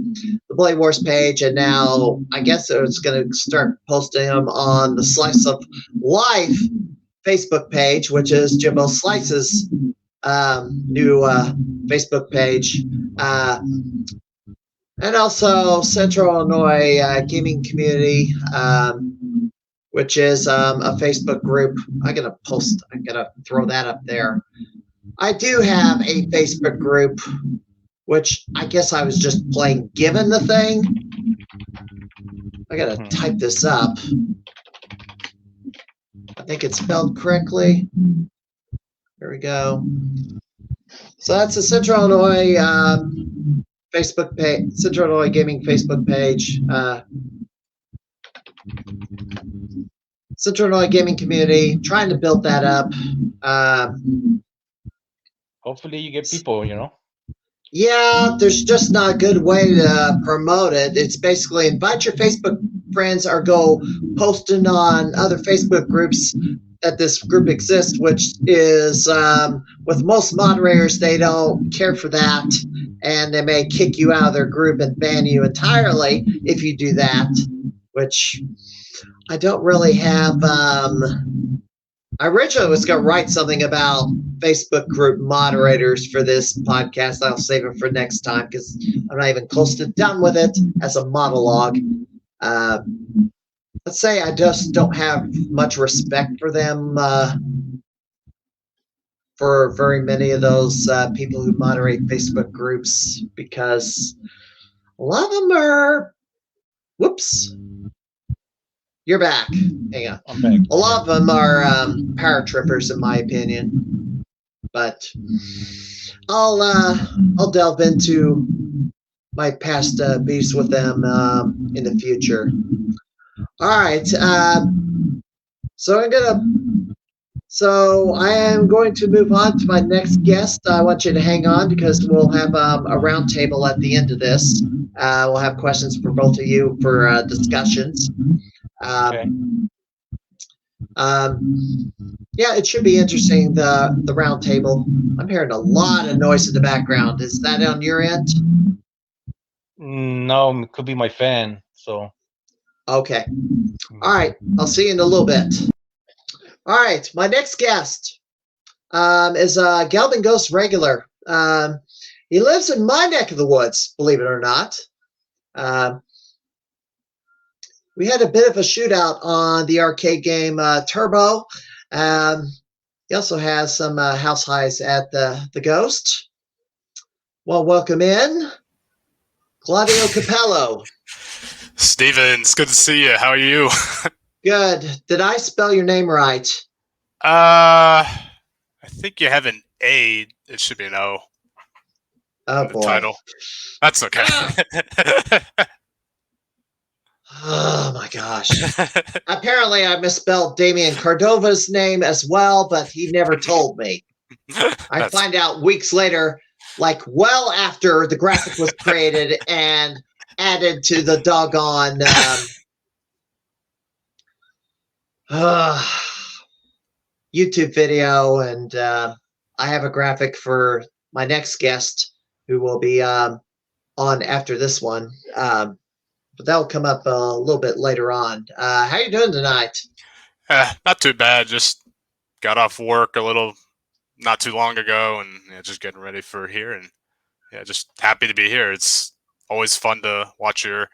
the Blade Wars page, and now I guess it's going to start posting them on the Slice of Life Facebook page, which is Jimbo Slice's new Facebook page, and also Central Illinois Gaming Community, which is a Facebook group. I'm gonna throw that up there. I do have a Facebook group, which I guess I was just plain given the thing. I gotta type this up. I think it's spelled correctly. There we go. So that's the Central Illinois Facebook page, Central Illinois Gaming Facebook page. Central Illinois Gaming Community, trying to build that up. Hopefully you get people, Yeah, there's just not a good way to promote it. It's basically invite your Facebook friends or go posting on other Facebook groups that this group exists, which is with most moderators, they don't care for that, and they may kick you out of their group and ban you entirely if you do that, which I don't really have. I originally was going to write something about Facebook group moderators for this podcast. I'll save it for next time because I'm not even close to done with it as a monologue. Let's say I just don't have much respect for them, for very many of those people who moderate Facebook groups, because a lot of them are, whoops, you're back. Hang on. I'm back. A lot of them are power trippers, in my opinion. But I'll delve into my past beefs with them in the future. All right. So I am going to move on to my next guest. I want you to hang on because we'll have a roundtable at the end of this. We'll have questions for both of you for discussions. Okay. Yeah, it should be interesting, the roundtable. I'm hearing a lot of noise in the background. Is that on your end? No, it could be my fan. So. Okay. All right. I'll see you in a little bit. All right. My next guest is Galvin Ghost regular. He lives in my neck of the woods, believe it or not. We had a bit of a shootout on the arcade game Turbo. He also has some house highs at the Ghost. Well, welcome in, Claudio Copello. Steven, it's good to see you. How are you? Good. Did I spell your name right? I think you have an A. It should be an O. Oh, in the boy. Title. That's okay. Oh, my gosh. Apparently, I misspelled Damian Cordova's name as well, but he never told me. I find out weeks later, like well after the graphic was created and added to the doggone YouTube video, and I have a graphic for my next guest who will be on after this one, but that'll come up a little bit later on. How are you doing tonight? Not too bad. Just got off work a little not too long ago, and just getting ready for here, and just happy to be here. It's always fun to watch your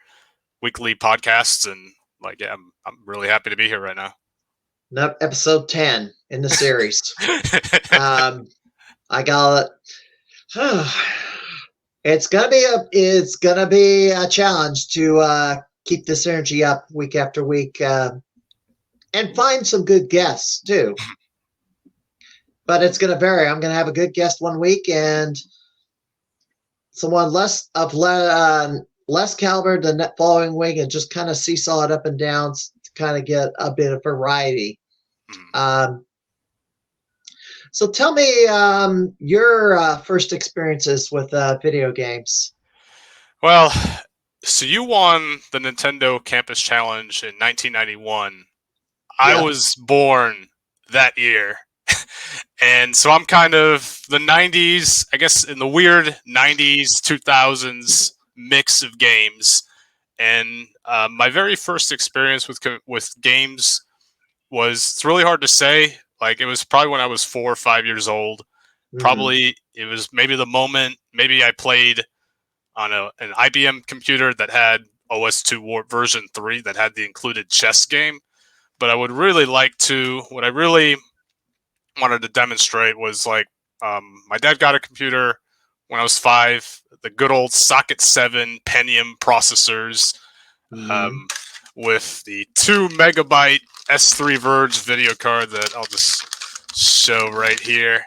weekly podcasts, and I'm really happy to be here right now. Episode 10 in the series. I got it's gonna be a challenge to keep this energy up week after week. and find some good guests too. But it's going to vary. I'm going to have a good guest one week and someone less caliber the following week, and just kind of seesaw it up and down to kind of get a bit of variety. So tell me your first experiences with video games. Well, so you won the Nintendo Campus Challenge in 1991. I was born that year. And so I'm kind of the 90s, I guess, in the weird 90s, 2000s mix of games. And my very first experience with games was, it's really hard to say. Like, it was probably when I was 4 or 5 years old. Probably it was maybe the moment, maybe I played on an IBM computer that had OS2 version 3 that had the included chess game. But I would really like to, what I really wanted to demonstrate was like, my dad got a computer when I was 5, the good old Socket 7 Pentium processors, with the 2 megabyte S3 Verge video card that I'll just show right here.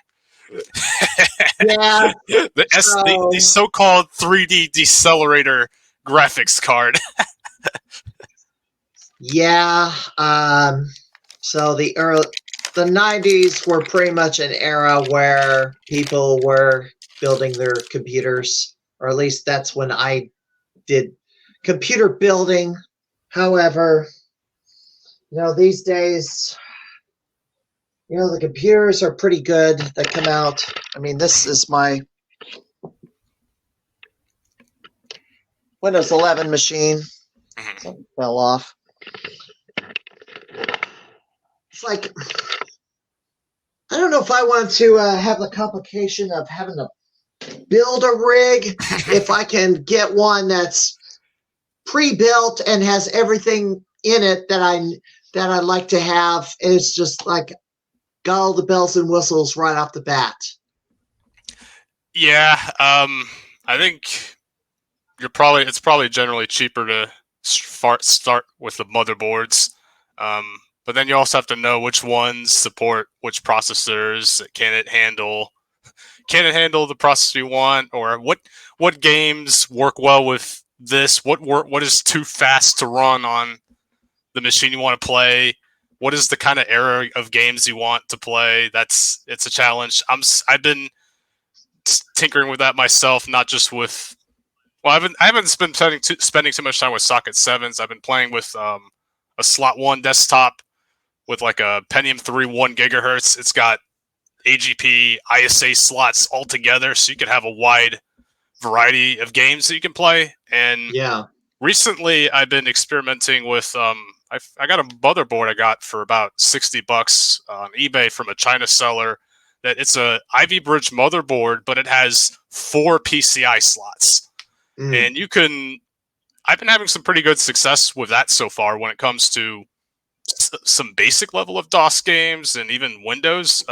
Yeah. The so-called 3D decelerator graphics card. Yeah. So the 90s were pretty much an era where people were building their computers, or at least that's when I did computer building. However, these days, the computers are pretty good that come out. I mean, this is my Windows 11 machine. Something fell off. It's like, I don't know if I want to have the complication of having to build a rig if I can get one that's pre-built and has everything in it that I like to have. It's just like got all the bells and whistles right off the bat. Yeah, I think it's probably generally cheaper to start with the motherboards. But then you also have to know which ones support which processors. Can it handle the processor you want, or what games work well with this? What is too fast to run on the machine you want to play? What is the kind of era of games you want to play? It's a challenge. I've been tinkering with that myself, not just with. Well, I haven't been spending too much time with Socket 7s. I've been playing with a slot 1 desktop with like a Pentium 3 1 gigahertz. It's got AGP, ISA slots all together, so you can have a wide variety of games that you can play. And recently, I've been experimenting with. I got a motherboard I got for about $60 on eBay from a China seller. That it's a Ivy Bridge motherboard, but it has 4 PCI slots, and you can. I've been having some pretty good success with that so far when it comes to some basic level of DOS games and even Windows.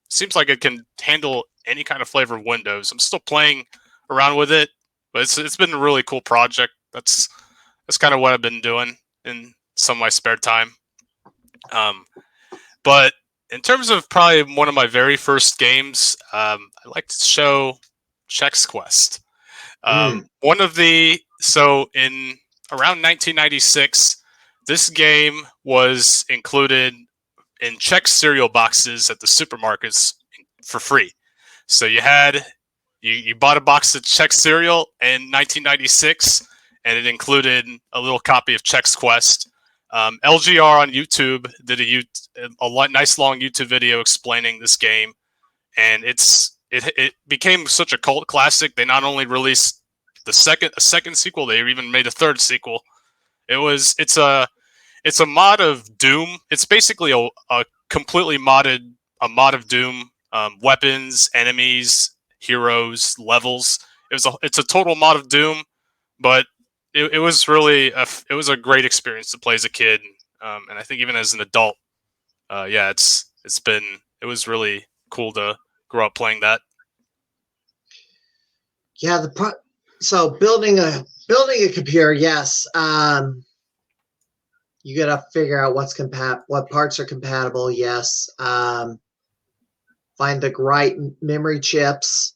Seems like it can handle any kind of flavor of Windows. I'm still playing around with it, but it's been a really cool project. That's kind of what I've been doing in some of my spare time. But in terms of probably one of my very first games, I like to show Chex Quest. So in around 1996, this game was included in Chex cereal boxes at the supermarkets for free. So you bought a box of Chex cereal in 1996, and it included a little copy of Chex Quest. LGR on YouTube did a nice long YouTube video explaining this game, and it became such a cult classic. They not only released a second sequel, they even made a third sequel. It's a mod of Doom. It's basically a completely mod of Doom. Weapons, enemies, heroes, levels. It's a total mod of Doom, but it was really it was a great experience to play as a kid, and I think even as an adult, it was really cool to grow up playing that. Yeah, so building a computer, yes. you got to figure out what parts are compatible. Yes. Find the right memory chips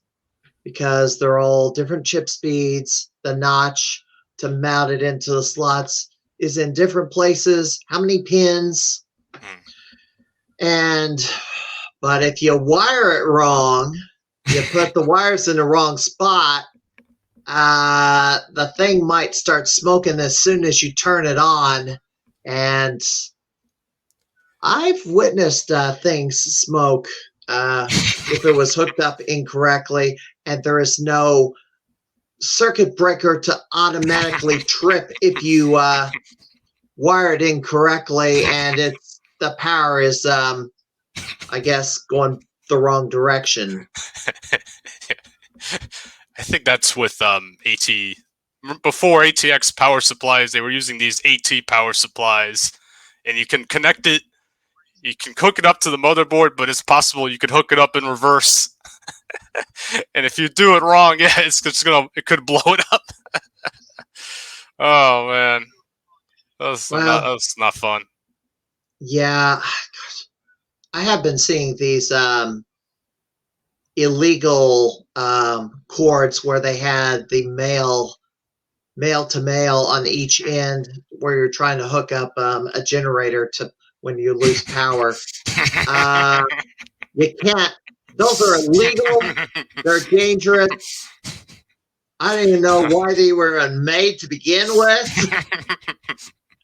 because they're all different chip speeds. The notch to mount it into the slots is in different places. How many pins? But if you wire it wrong, you put the wires in the wrong spot, the thing might start smoking as soon as you turn it on. And I've witnessed things smoke if it was hooked up incorrectly and there is no circuit breaker to automatically trip if you wire it incorrectly and the power is, I guess, going the wrong direction. I think that's with AT. Before ATX power supplies, they were using these AT power supplies, and you can connect it. You can hook it up to the motherboard, but it's possible you could hook it up in reverse. And if you do it wrong, yeah, it could blow it up. Oh man, that's not fun. Yeah, I have been seeing these illegal cords where they had the male to male on each end where you're trying to hook up a generator to when you lose power. You can't. Those are illegal. They're dangerous. I don't even know why they were made to begin with.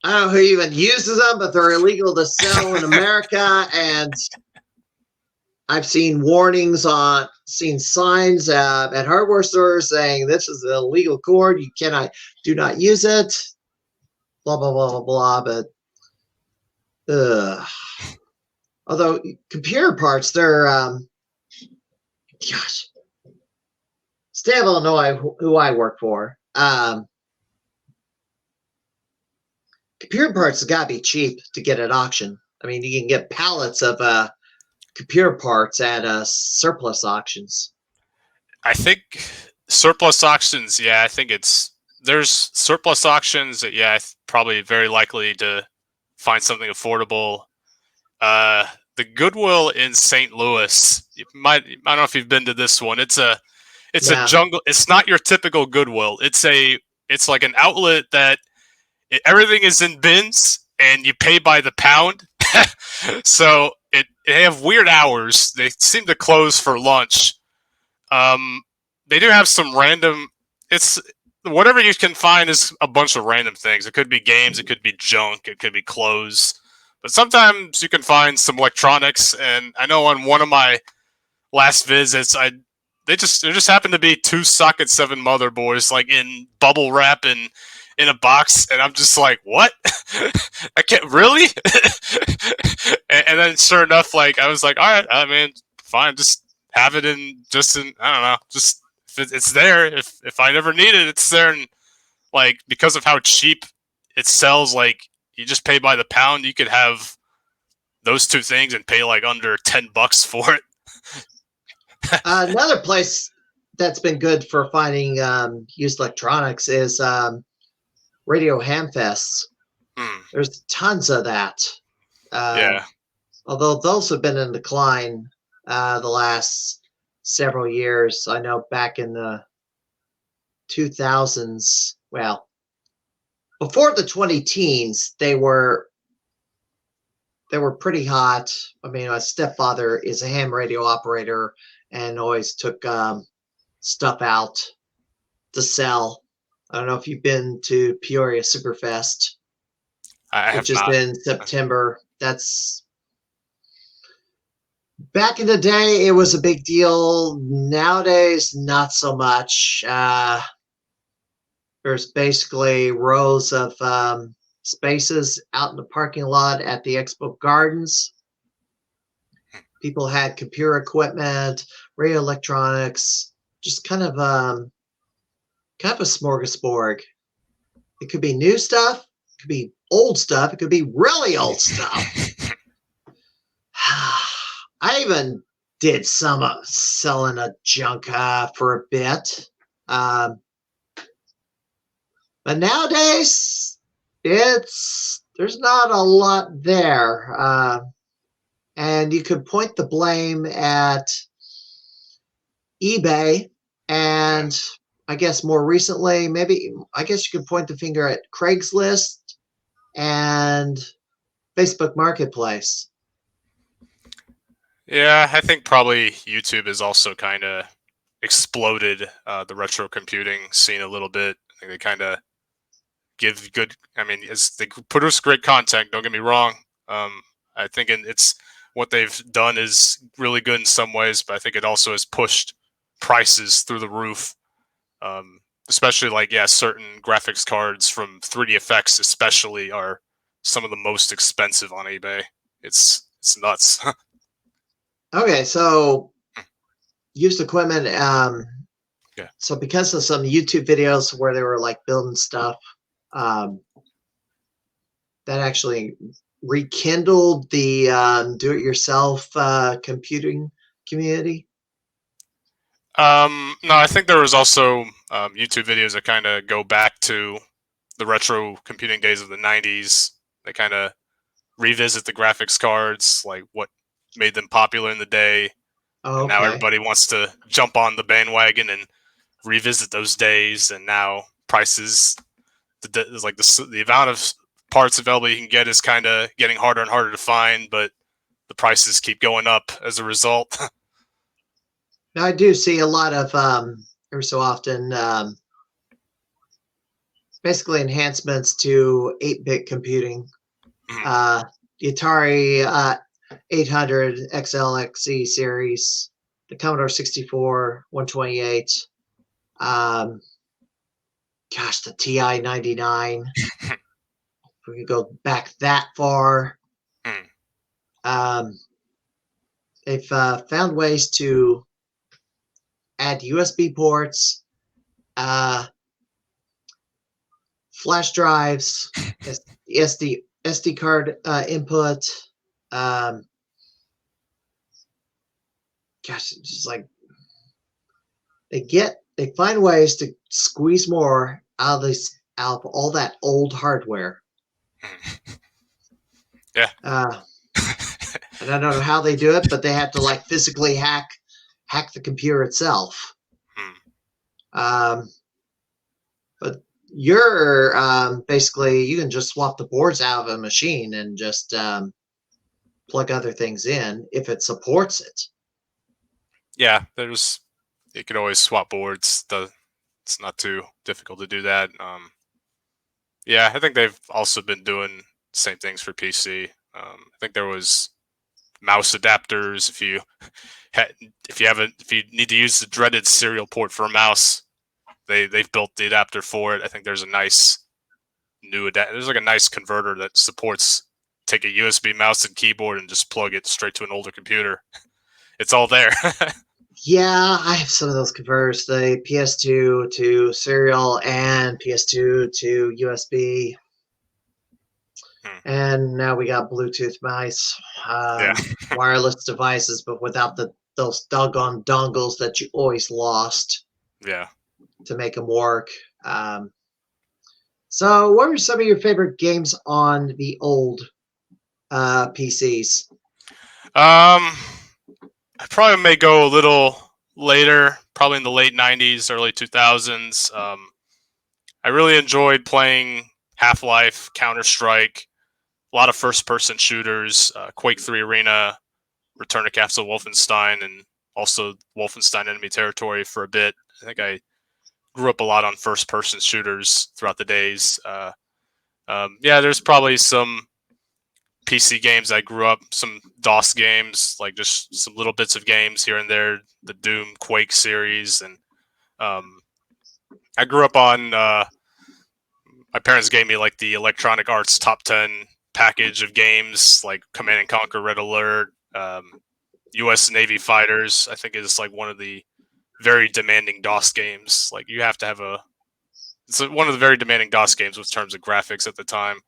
I don't know who even uses them, but they're illegal to sell in America. And I've seen seen signs at hardware stores saying this is an illegal cord. You do not use it. Blah, blah, blah, blah, blah. But, although computer parts, they're, gosh, State of Illinois, who I work for, computer parts have got to be cheap to get at auction. I mean, you can get pallets of computer parts at surplus auctions. I think surplus auctions, yeah, I think there's surplus auctions that, yeah, probably very likely to find something affordable. The Goodwill in St. Louis, I don't know if you've been to this one. It's a jungle. It's not your typical Goodwill. It's like an outlet that everything is in bins and you pay by the pound. So they have weird hours. They seem to close for lunch. They do have some random. It's whatever you can find is a bunch of random things. It could be games. It could be junk. It could be clothes. But sometimes you can find some electronics. And I know on one of my last visits, there just happened to be 2 Socket 7 motherboards like in bubble wrap and in a box, and I'm just like, what? I can't really. And then sure enough, like I was like, all right, I mean, fine, just have it I don't know, just if it's there. If I never need it, it's there. And like because of how cheap it sells, like you just pay by the pound. You could have those 2 things and pay like under $10 for it. Another place that's been good for finding used electronics is Radio Hamfests. There's tons of that. Yeah. Although those have been in decline the last several years. I know back in the 2000s, well, before the 2010s, they were pretty hot. I mean, my stepfather is a ham radio operator and always took stuff out to sell. I don't know if you've been to Peoria Superfest, which is in September. That's back in the day, it was a big deal. Nowadays, not so much. There's basically rows of spaces out in the parking lot at the Expo Gardens. People had computer equipment, radio electronics, just kind of a smorgasbord. It could be new stuff, it could be old stuff, it could be really old stuff. I even did some selling a junk for a bit. But nowadays, there's not a lot there, and you could point the blame at eBay, and I guess more recently, I guess you could point the finger at Craigslist and Facebook Marketplace. Yeah, I think probably YouTube has also kind of exploded the retro computing scene a little bit. I think they kind of give good. I mean, they produce great content. Don't get me wrong. I think it's what they've done is really good in some ways, but I think it also has pushed prices through the roof. Especially certain graphics cards from 3D Effects, especially, are some of the most expensive on eBay. It's nuts. Okay, so used equipment. Yeah. So because of some YouTube videos where they were like building stuff, that actually rekindled the do-it-yourself computing community. No, I think there was also YouTube videos that kind of go back to the retro computing days of the 90s. They kind of revisit the graphics cards, like what made them popular in the day. Oh, And now okay. everybody wants to jump on the bandwagon and revisit those days. And now prices, the amount of parts available you can get is kind of getting harder and harder to find, but the prices keep going up as a result. Now I do see a lot of every so often basically enhancements to 8-bit computing. The Atari 800 XLXE series, the Commodore 64 128, gosh, the TI 99. If we could go back that far. They've found ways to add USB ports, flash drives, SD card input. Gosh, it's just like they find ways to squeeze more out of all that old hardware. Yeah. And I don't know how they do it, but they have to like physically hack the computer itself. But you're basically you can just swap the boards out of a machine and just plug other things in if it supports it. Yeah, you could always swap boards. It's not too difficult to do that. Yeah, I think they've also been doing same things for PC. I think there was mouse adapters. If you need to use the dreaded serial port for a mouse, they've built the adapter for it. I think there's a nice new there's like a nice converter that supports take a USB mouse and keyboard and just plug it straight to an older computer. It's all there. Yeah, I have some of those converters, the PS2 to serial and PS2 to USB. And now we got Bluetooth mice, wireless devices, but without those doggone dongles that you always lost. Yeah. To make them work. So, what were some of your favorite games on the old PCs? I probably may go a little later, probably in the late 90s, early 2000s. I really enjoyed playing Half-Life, Counter-Strike, a lot of first-person shooters, Quake 3 Arena, Return to Castle Wolfenstein, and also Wolfenstein Enemy Territory for a bit. I think I grew up a lot on first-person shooters throughout the days. There's probably some PC games I grew up, some DOS games, like just some little bits of games here and there, the Doom, Quake series, and I grew up on. My parents gave me like the Electronic Arts Top 10 package of games, like Command and Conquer, Red Alert, U.S. Navy Fighters. I think is like one of the very demanding DOS games. Like you have to have it's one of the very demanding DOS games with terms of graphics at the time.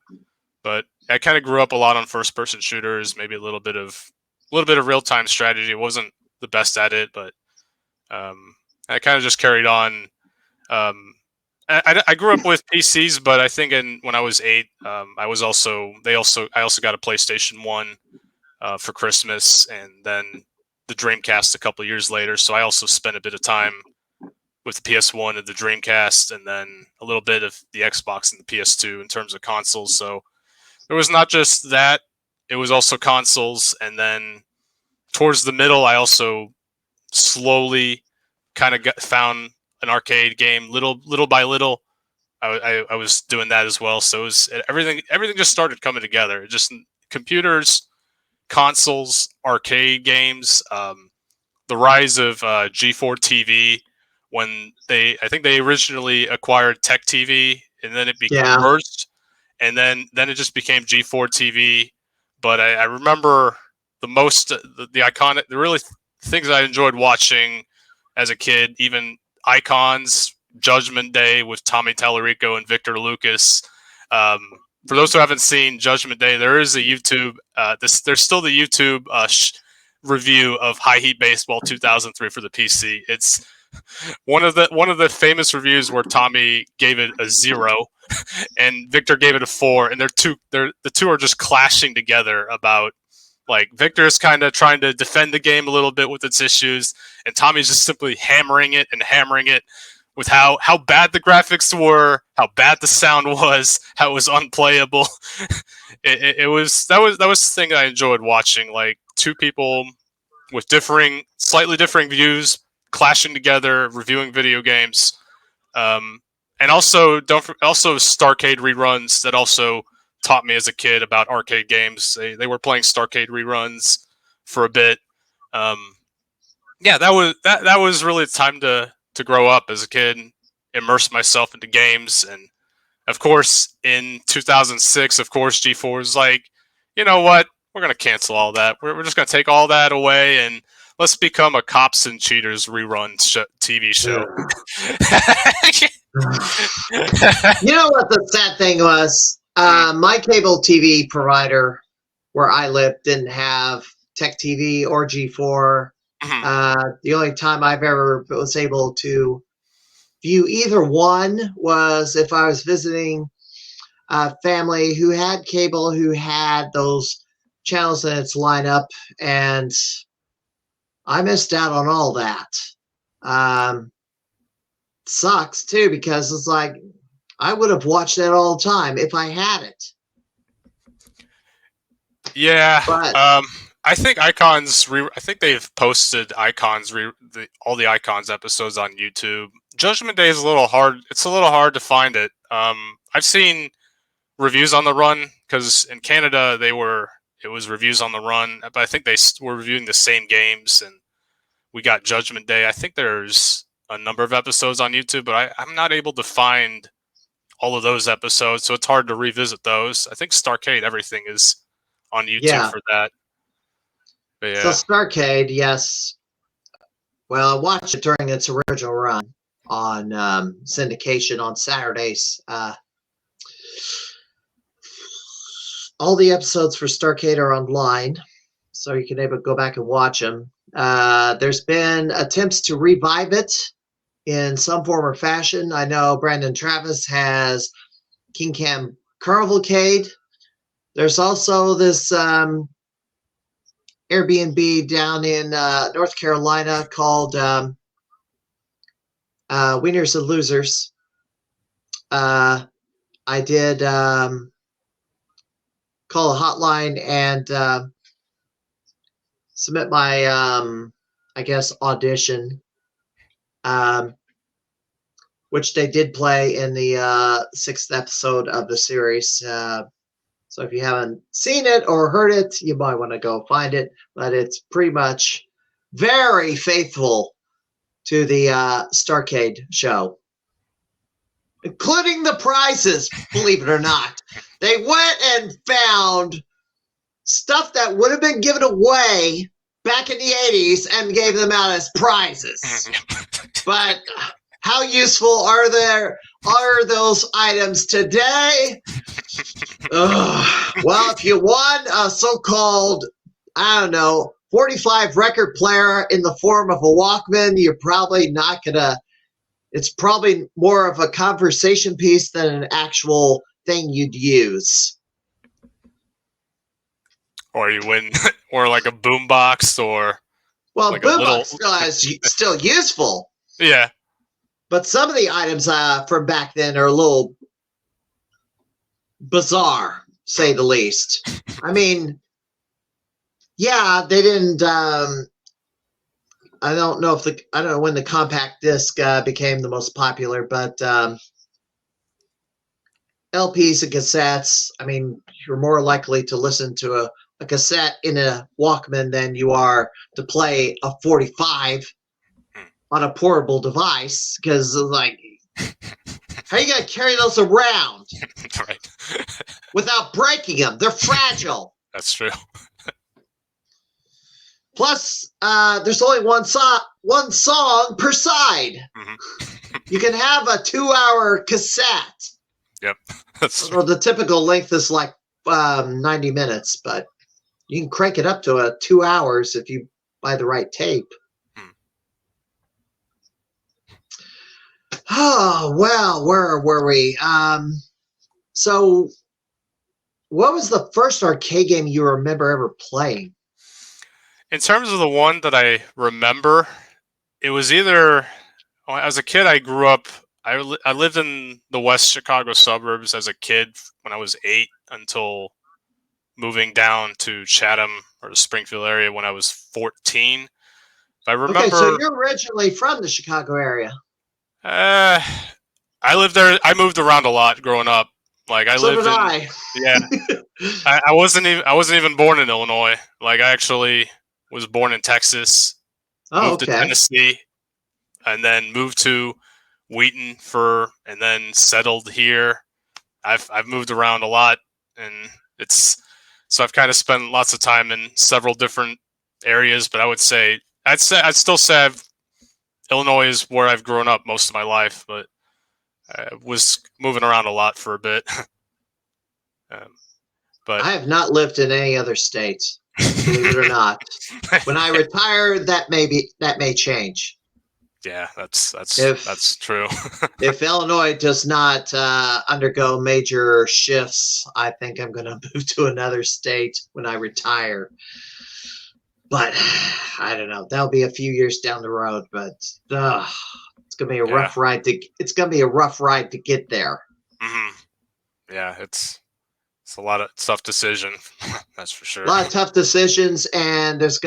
But I kind of grew up a lot on first-person shooters, maybe a little bit of real-time strategy. It wasn't the best at it, but I kind of just carried on I grew up with PCs, but I think when I was 8, I also got a PlayStation 1 for Christmas, and then the Dreamcast a couple years later. So I also spent a bit of time with the PS1 and the Dreamcast, and then a little bit of the Xbox and the PS2 in terms of consoles. So it was not just that; it was also consoles, and then towards the middle, I also slowly kind of found an arcade game, little by little. I was doing that as well. So it was everything just started coming together. Just computers, consoles, arcade games, the rise of G4 TV when I think they originally acquired Tech TV, and then it became merged, and then it just became G4 TV. But I remember the most the iconic, the really things I enjoyed watching as a kid, even Icons, Judgment Day with Tommy Tallarico and Victor Lucas. For those who haven't seen Judgment Day, there is a YouTube. There's still the YouTube review of High Heat Baseball 2003 for the PC. It's one of the famous reviews where Tommy gave it a 0 and Victor gave it a 4, and the two are just clashing together about, like, Victor's kind of trying to defend the game a little bit with its issues, and Tommy's just simply hammering it with how bad the graphics were, how bad the sound was, how it was unplayable. That was the thing I enjoyed watching, like two people with slightly differing views clashing together, reviewing video games, and also Starcade reruns that also taught me as a kid about arcade games. They were playing Starcade reruns for a bit. That was really the time to grow up as a kid, immerse myself into games. And of course, in 2006, of course, G4 was like, you know what? We're going to cancel all that. We're just going to take all that away, and let's become a Cops and Cheaters rerun TV show. You know what the sad thing was? My cable TV provider where I lived didn't have Tech TV or G4. The only time I've ever was able to view either one was if I was visiting a family who had cable, who had those channels in its lineup, and I missed out on all that. Sucks too, because it's like I would have watched that all the time if I had it. Yeah, but I think Icons. I think they've posted Icons all the Icons episodes on YouTube. Judgment Day is a little hard. It's a little hard to find it. I've seen reviews on the run because in Canada it was reviews on the run, but I think they were reviewing the same games, and we got Judgment Day. I think there's a number of episodes on YouTube, but I'm not able to find all of those episodes, so it's hard to revisit those. I think Starcade, everything is on YouTube for that. But yeah. So Starcade, yes. Well, I watched it during its original run on syndication on Saturdays. All the episodes for Starcade are online, so you can go back and watch them. There's been attempts to revive it in some form or fashion. I know Brandon Travis has King Cam Carvalcade. There's also this Airbnb down in North Carolina called Winners and Losers. I did call a hotline and submit my, audition, which they did play in the 6th episode of the series. So if you haven't seen it or heard it, you might want to go find it. But it's pretty much very faithful to the Starcade show, including the prizes, believe it or not. They went and found stuff that would have been given away back in the 80s and gave them out as prizes. But how useful are those items today? Well, if you won a so-called, 45 record player in the form of a Walkman, you're probably not going to It's probably more of a conversation piece than an actual thing you'd use. Or you win, or like a boombox, or Well, like a little. boombox is still useful. Yeah. But some of the items from back then are a little bizarre, say the least. I mean, yeah, they didn't. I don't know when the compact disc became the most popular, but LPs and cassettes. I mean, you're more likely to listen to a cassette in a Walkman than you are to play a 45 on a portable device, because like, how are you gonna carry those around Right. without breaking them? They're fragile. That's true. Plus, there's only one song per side. You can have a 2-hour cassette. Yep. That's Well, the typical length is like 90 minutes, but you can crank it up to 2 hours if you buy the right tape. Oh, well, where were we? So, what was the first arcade game you remember ever playing? In terms of the one that I remember, it was either, as a kid, I grew up, I lived in the West Chicago suburbs as a kid when I was 8 until moving down to Chatham or the Springfield area when I was 14. If I remember. Okay, so you're originally from the Chicago area. I lived there. I moved around a lot growing up. Like So did I. Yeah. I wasn't even born in Illinois. Like I actually was born in Texas, moved to Tennessee, and then moved to Wheaton and then settled here. I've moved around a lot, and so I've kind of spent lots of time in several different areas. But I'd still say Illinois is where I've grown up most of my life, but I was moving around a lot for a bit. But I have not lived in any other states, believe it or not. When I retire, that may change. Yeah, that's true. If Illinois does not undergo major shifts, I think I'm going to move to another state when I retire. But I don't know. That'll be a few years down the road. But it's going to be a rough ride It's going to be a rough ride to get there. Mm-hmm. Yeah, it's a lot of tough decision. That's for sure. A lot of tough decisions, and there's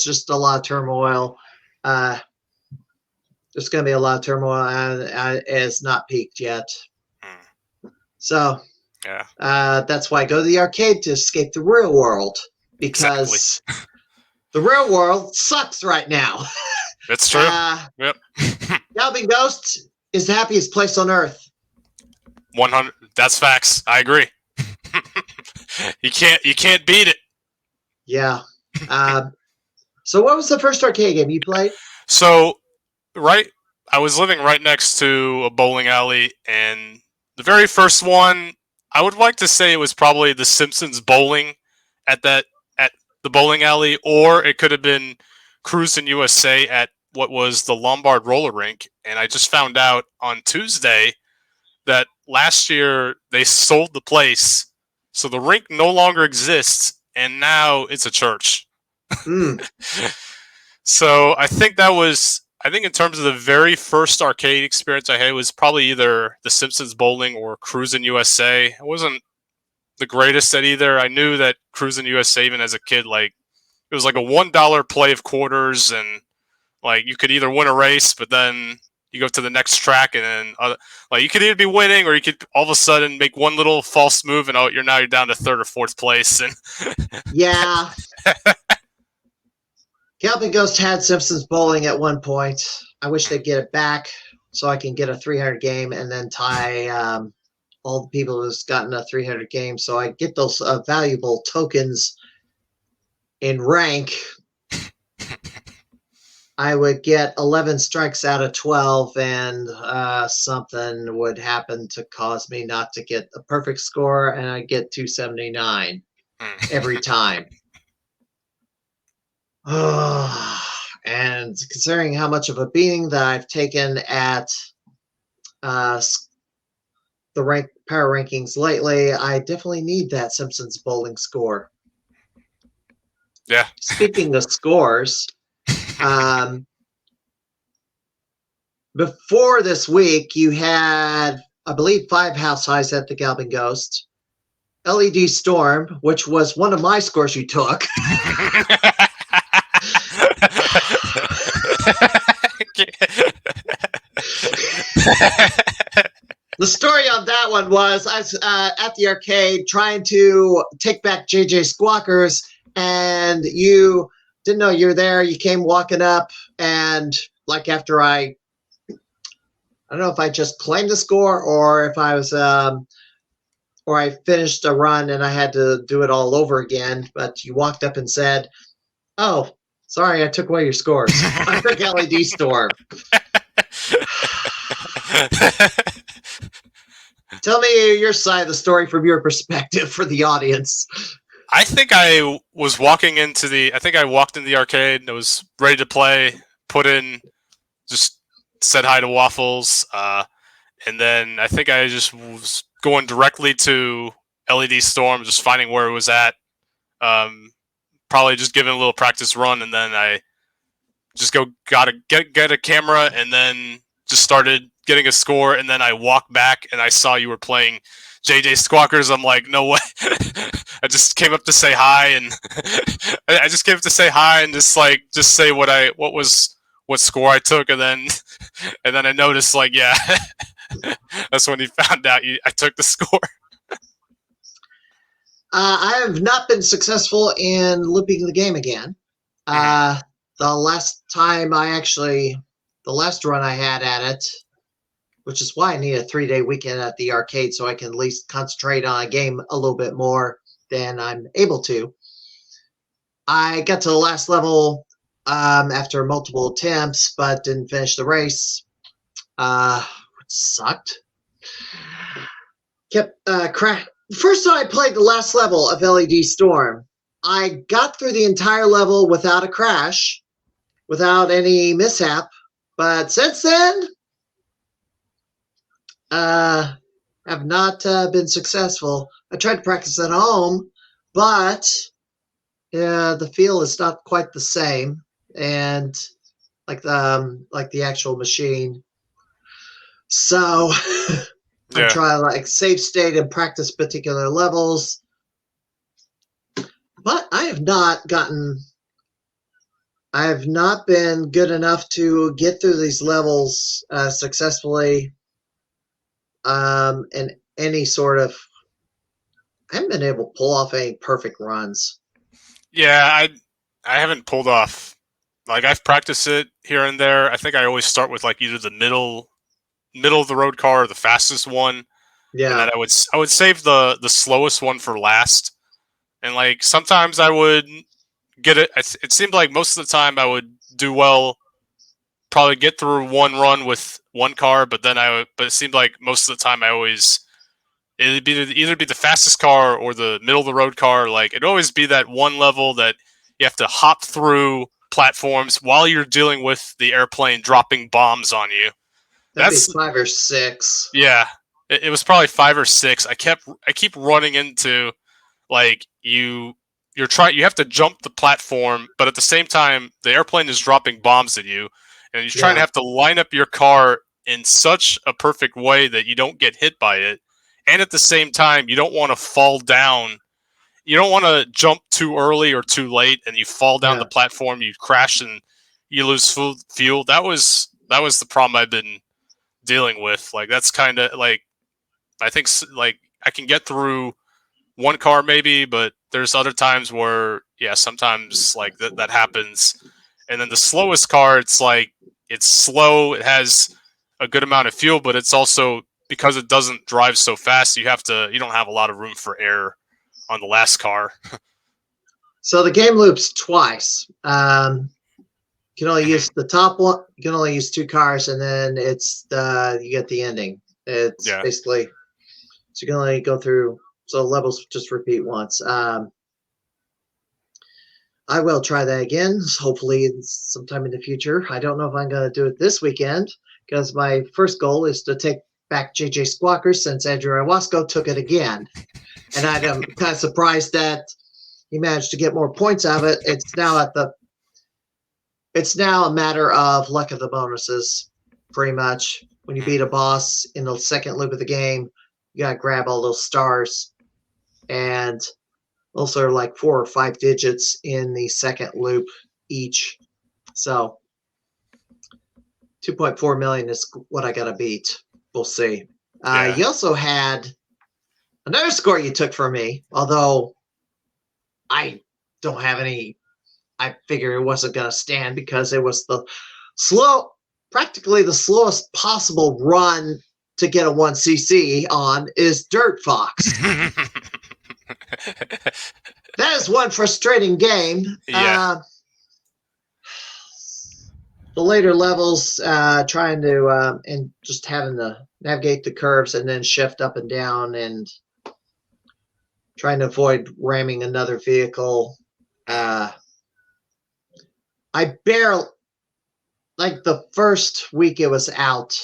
just a lot of turmoil. There's going to be a lot of turmoil, and it's not peaked yet. So yeah, that's why I go to the arcade, to escape the real world, because the real world sucks right now. That's true. Yep. Galloping Ghost is the happiest place on earth. 100. That's facts. I agree. You can't beat it. Yeah. So what was the first arcade game you played? So, I was living right next to a bowling alley, and the very first one, I would like to say it was probably the Simpsons bowling at the bowling alley, or it could have been Cruisin' USA at what was the Lombard roller rink. And I just found out on Tuesday that last year they sold the place, so the rink no longer exists, and now it's a church. So I think in terms of the very first arcade experience I had, was probably either the Simpsons bowling or Cruisin' USA. I wasn't the greatest at either. I knew that Cruisin' USA, even as a kid, like it was like a $1 play of quarters, and like you could either win a race, but then you go to the next track, and then like you could either be winning, or you could all of a sudden make one little false move, and you're down to third or fourth place. And yeah. Galloping Ghost had Simpsons bowling at one point. I wish they'd get it back so I can get a 300 game and then tie all the people who's gotten a 300 game, so I get those valuable tokens in rank. I would get 11 strikes out of 12, and something would happen to cause me not to get a perfect score, and I get 279 every time. And considering how much of a beating that I've taken at the power rankings lately, I definitely need that Simpsons bowling score. Yeah. Speaking of scores, before this week, you had, I believe, 5 house highs at the Galvin Ghost. LED Storm, which was one of my scores you took. The story on that one was I was at the arcade trying to take back JJ Squawkers, and you didn't know you were there. You came walking up, and like after I don't know if I just claimed the score or if I was or I finished a run and I had to do it all over again. But you walked up and said, "Oh, sorry, I took away your scores. I took LED Storm." Tell me your side of the story from your perspective for the audience. I think I was walking into the. I think I walked in the arcade and I was ready to play. Put in, just said hi to Waffles, and then I think I just was going directly to LED Storm, just finding where it was at. Probably just giving a little practice run, and then I just get a camera, and then just started getting a score, and then I walked back and I saw you were playing JJ Squawkers. I'm like, no way. I just came up to say hi, and I just came up to say hi and just say what score I took, and then I noticed, like, yeah, that's when he found out I took the score. I have not been successful in looping the game again. The last run I had at it, which is why I need a 3-day weekend at the arcade so I can at least concentrate on a game a little bit more than I'm able to. I got to the last level after multiple attempts, but didn't finish the race, which sucked. Kept First time I played the last level of LED Storm, I got through the entire level without a crash, without any mishap. But since then, have not been successful. I tried to practice at home, but the feel is not quite the same, and like the actual machine. So I'm trying save state and practice particular levels, but I have not been good enough to get through these levels successfully. In any sort of, I haven't been able to pull off any perfect runs. Yeah, I haven't pulled off. Like, I've practiced it here and there. I think I always start with like either the middle of the road car or the fastest one. Yeah. And then I would save the slowest one for last. And like sometimes I would get it. It seemed like most of the time I would do well, probably get through one run with one car, but it seemed like most of the time it'd either be the fastest car or the middle of the road car. Like, it'd always be that one level that you have to hop through platforms while you're dealing with the airplane dropping bombs on you. That'd be 5 or 6. Yeah, it was probably 5 or 6. I keep running into, like, you have to jump the platform, but at the same time the airplane is dropping bombs at you, and you're trying to have to line up your car in such a perfect way that you don't get hit by it. And at the same time, you don't want to fall down. You don't want to jump too early or too late, and you fall down the platform. You crash and you lose fuel. That was the problem I've been dealing with. Like, that's kind of like, I think, like, I can get through one car maybe, but there's other times where, sometimes like that happens. And then the slowest car, it's like, it's slow. It has a good amount of fuel, but it's also, because it doesn't drive so fast, you don't have a lot of room for air on the last car. So the game loops twice. You can only use the top one. You can only use 2 cars, and then you get the ending. It's basically, so you can only go through. So levels just repeat once. I will try that again, hopefully sometime in the future. I don't know if I'm going to do it this weekend, because my first goal is to take back JJ Squawker since Andrew Iwasco took it again. And I'm kind of surprised that he managed to get more points out of it. It's now a matter of luck of the bonuses, pretty much. When you beat a boss in the second loop of the game, you gotta grab all those stars. And those are like 4 or 5 digits in the second loop each. So 2.4 million is what I gotta beat. We'll see. You also had another score you took from me, although I don't have any. I figured it wasn't going to stand because it was practically the slowest possible run to get a 1cc on is Dirt Fox. That is one frustrating game. Yeah. The later levels, trying to and just having to navigate the curves and then shift up and down and trying to avoid ramming another vehicle. I barely, like the first week it was out,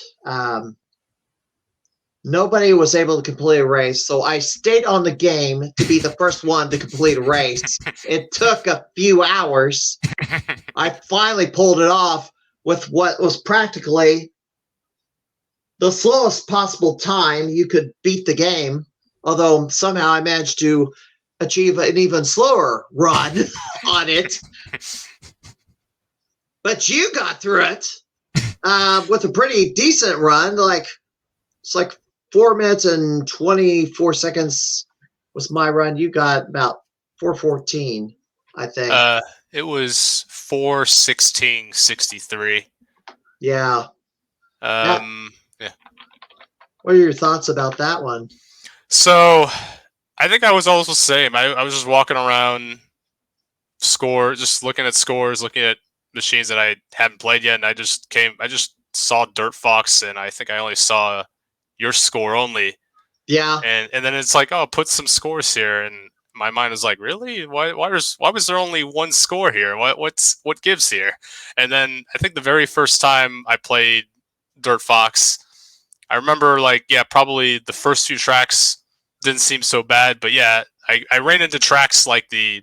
nobody was able to complete a race, so I stayed on the game to be the first one to complete a race. It took a few hours. I finally pulled it off with what was practically the slowest possible time you could beat the game, although somehow I managed to achieve an even slower run on it. But you got through it with a pretty decent run. It's like 4 minutes and 24 seconds was my run. You got about 4:14, I think. It was 4:16:63. Yeah. Yeah. What are your thoughts about that one? So, I think I was also the same. I was just walking around, just looking at scores, looking at machines that I haven't played yet, and I just saw Dirt Fox, and I think I only saw your score only. Yeah. And then it's like, oh, put some scores here, and my mind was like, really? Why was there only one score here? What gives here? And then I think the very first time I played Dirt Fox, I remember probably the first few tracks didn't seem so bad, but yeah, I ran into tracks like the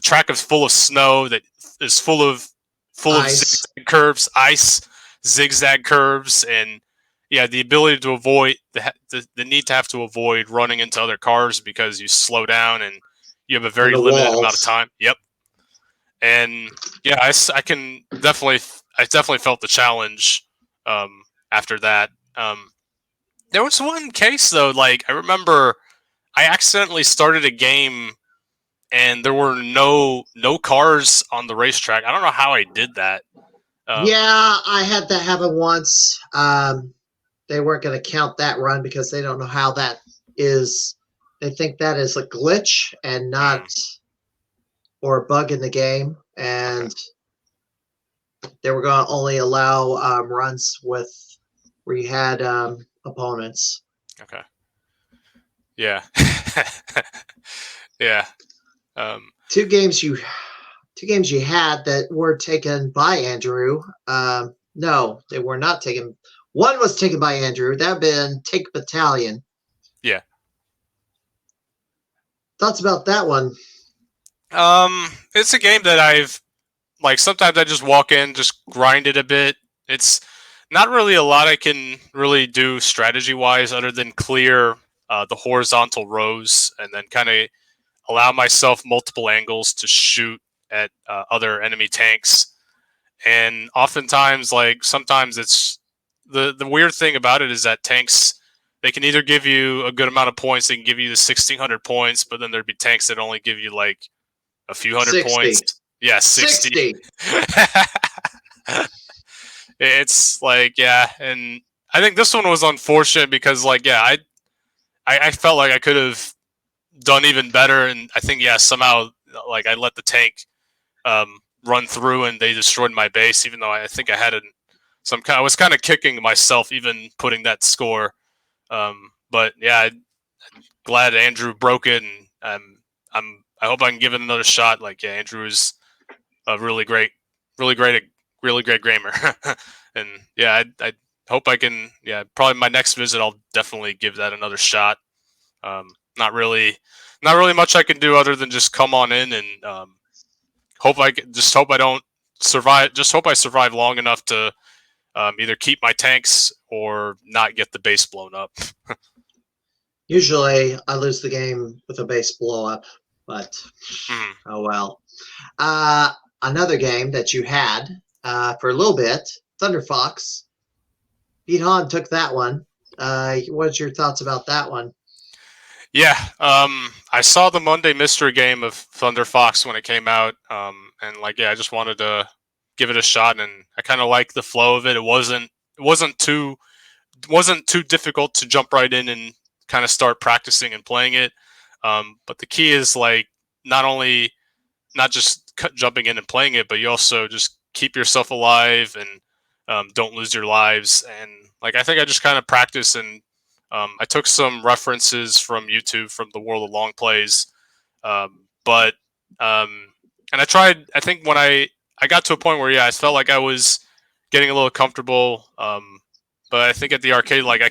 track is full of snow that is full of zigzag curves, ice, zigzag curves, and the ability to avoid the need to have to avoid running into other cars because you slow down and you have a very limited amount of time. Yep. And yeah, I definitely felt the challenge after that. There was one case though, I remember I accidentally started a game and there were no cars on the racetrack. I don't know how I did that. Yeah, I had that happen once. They weren't going to count that run because they don't know how that is. They think that is a glitch and not or a bug in the game, and they were going to only allow runs where you had opponents. Okay. Yeah. Yeah. Two games you had that were taken by Andrew. No, they were not taken. One was taken by Andrew. That had been Take Battalion. Yeah. Thoughts about that one? It's a game that I've sometimes I just walk in, just grind it a bit. It's not really a lot I can really do strategy wise other than clear the horizontal rows and then kind of allow myself multiple angles to shoot at other enemy tanks. And oftentimes, sometimes it's the weird thing about it is that tanks, they can either give you a good amount of points, they can give you the 1,600 points, but then there'd be tanks that only give you a few hundred 60. Points. Yeah, 60. It's and I think this one was unfortunate because I felt like I could have done even better, and I think somehow I let the tank run through and they destroyed my base, even though I think I had I was kind of kicking myself even putting that score. But yeah, I'm glad Andrew broke it, and I hope I can give it another shot. Andrew is a really great gamer, and yeah, hope I can. Yeah, probably my next visit, I'll definitely give that another shot. Not really much I can do other than just come on in and hope I don't survive. Just hope I survive long enough to either keep my tanks or not get the base blown up. Usually, I lose the game with a base blow up, but oh well. Another game that you had for a little bit, Thunder Fox. Pete Hahn took that one. What's your thoughts about that one? Yeah, I saw the Monday mystery game of Thunder Fox when it came out, and I just wanted to give it a shot, and I kind of like the flow of it. It wasn't too difficult to jump right in and kind of start practicing and playing it. But the key is not just jumping in and playing it, but you also just keep yourself alive and don't lose your lives. And I think I just kind of practice and I took some references from YouTube from the World of Long Plays, and I tried. I think when I got to a point where I felt like I was getting a little comfortable, but I think at the arcade, I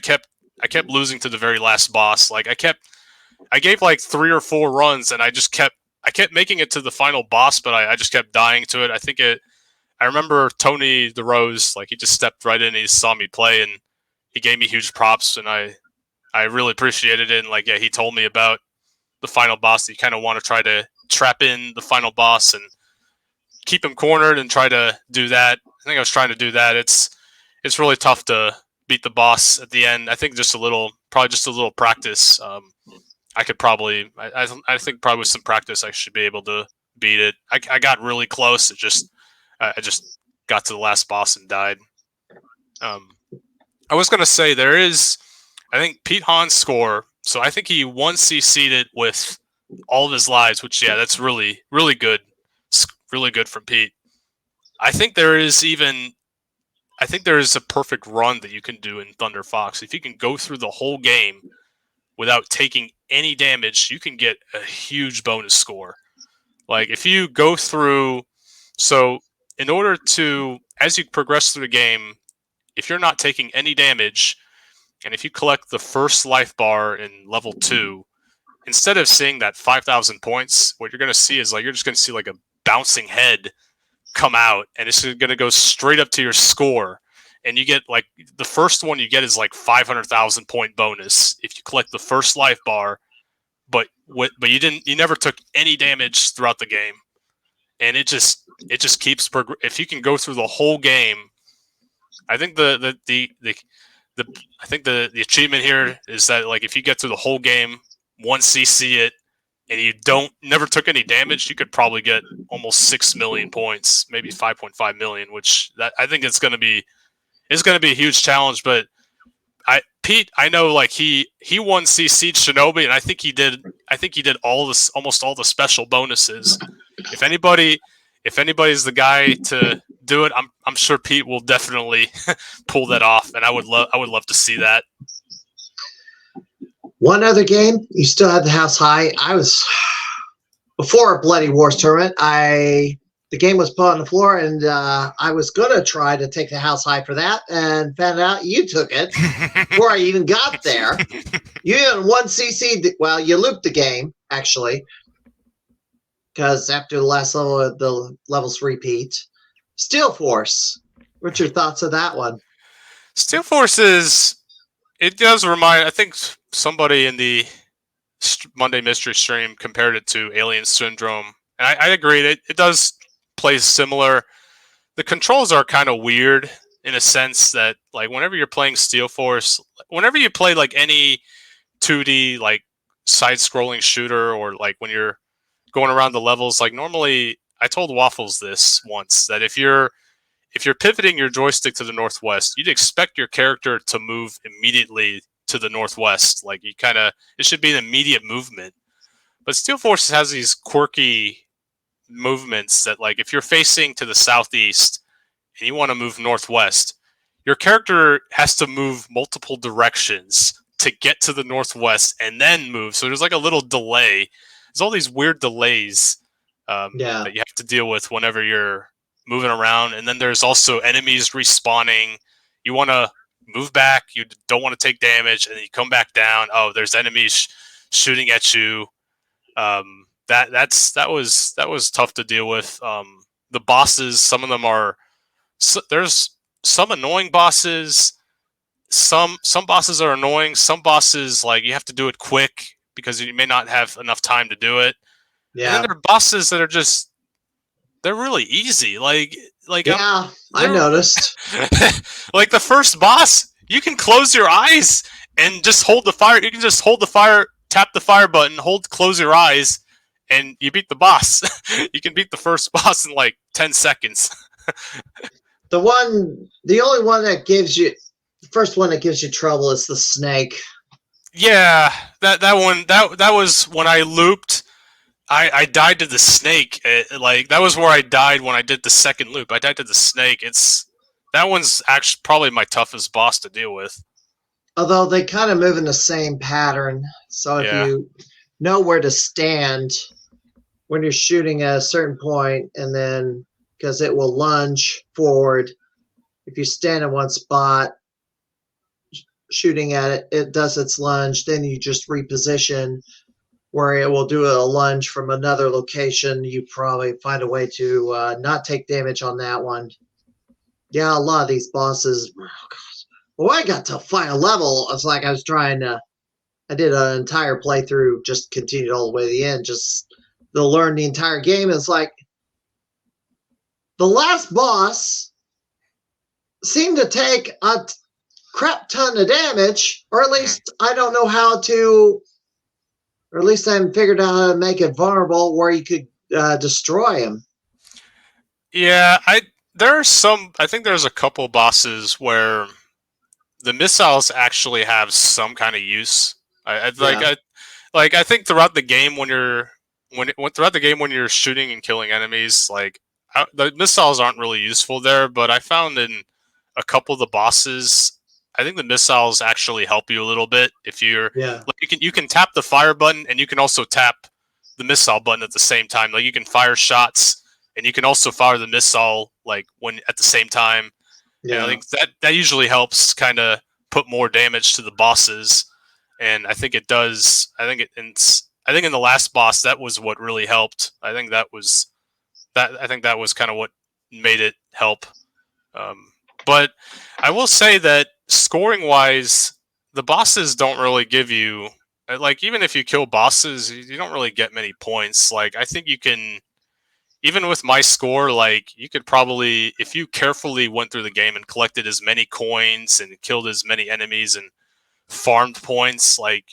kept losing to the very last boss. I gave 3 or 4 runs, and I kept making it to the final boss, but I just kept dying to it. I remember Tony the Rose, he just stepped right in and he saw me play, and he gave me huge props, and I really appreciated it. And he told me about the final boss. That you kind of want to try to trap in the final boss and keep him cornered and try to do that. I think I was trying to do that. It's really tough to beat the boss at the end. I think probably just a little practice. I could probably, I think probably with some practice, I should be able to beat it. I got really close. I just got to the last boss and died. I was going to say I think Pete Hahn's score, so I think he 1CC'd it with all of his lives, which, that's really, really good. Really good from Pete. I think there is a perfect run that you can do in Thunder Fox. If you can go through the whole game without taking any damage, you can get a huge bonus score. If you go through, so in order to, as you progress through the game, if you're not taking any damage, and if you collect the first life bar in level 2, instead of seeing that 5,000 points, what you're going to see is you're just going to see a bouncing head come out, and it's going to go straight up to your score. And you get the first one you get is 500,000 point bonus if you collect the first life bar, but you never took any damage throughout the game, and it just keeps if you can go through the whole game. I think the achievement here is that if you get through the whole game, 1CC it, and you never took any damage, you could probably get almost 6 million points, maybe 5.5 million, which I think it's going to be a huge challenge. But Pete, I know he 1CC'd Shinobi, and I think he did almost all the special bonuses. If anybody's the guy to do it, I'm sure Pete will definitely pull that off, and I would love to see that. One other game, you still had the house high. I was before a Bloody Wars tournament. The game was put on the floor, and I was gonna try to take the house high for that, and found out you took it before I even got there. You even 1CC'd. Well, you looped the game actually, because after the last level, the levels repeat. Steel Force. What's your thoughts of that one? Steel Force it does remind. I think somebody in the Monday Mystery stream compared it to Alien Syndrome, and I agree. It does play similar. The controls are kind of weird in a sense that whenever you're playing Steel Force, whenever you play any 2D side-scrolling shooter, or when you're going around the levels, normally, I told Waffles this once, that if you're pivoting your joystick to the northwest, you'd expect your character to move immediately to the northwest. It should be an immediate movement. But Steel Force has these quirky movements that if you're facing to the southeast and you want to move northwest, your character has to move multiple directions to get to the northwest and then move. So there's a little delay. There's all these weird delays that you have to deal with whenever you're moving around. And then there's also enemies respawning. You want to move back. You don't want to take damage, and then you come back down. Oh, there's enemies shooting at you. That was tough to deal with. The bosses, some of them are. There's some annoying bosses. Some bosses are annoying. Some bosses, like, you have to do it quick because you may not have enough time to do it. Yeah. And then there are bosses that are they're really easy. Like yeah, I noticed. Like the first boss, you can close your eyes and just hold the fire. You can just hold the fire, tap the fire button, close your eyes, and you beat the boss. You can beat the first boss in like 10 seconds. The only one that gives you, the first one that gives you trouble is the snake. Yeah, that one, that was when I looped. I died to the snake. Like, that was where I died when I did the second loop. I died to the snake. That one's actually probably my toughest boss to deal with. Although they kind of move in the same pattern. So if you know where to stand when you're shooting at a certain point, and then because it will lunge forward, if you stand in one spot shooting at it, it does its lunge, then you just reposition where it will do a lunge from another location. You probably find a way to not take damage on that one. Yeah, a lot of these bosses. Oh gosh. Well, I got to final level. It's like I was trying to. I did an entire playthrough, just continued all the way to the end, just to learn the entire game. It's like the last boss seemed to take a crap ton of damage, or at least I don't know how to. Or at least I haven't figured out how to make it vulnerable where you could destroy him. Yeah, I think there's a couple bosses where the missiles actually have some kind of use. I think throughout the game when you're shooting and killing enemies, like, the missiles aren't really useful there. But I found in a couple of the bosses, I think the missiles actually help you a little bit. If you're like, you can tap the fire button, and you can also tap the missile button at the same time. Like, you can fire shots, and you can also fire the missile, like, when at the same time. Yeah. And I think that usually helps kind of put more damage to the bosses, and I think it does. I think in the last boss, that was what really helped. I think that was kind of what made it help. But I will say that scoring wise, the bosses don't really give you, like, even if you kill bosses, you don't really get many points. Like, I think you can, even with my score, like, you could probably, if you carefully went through the game and collected as many coins and killed as many enemies and farmed points, like,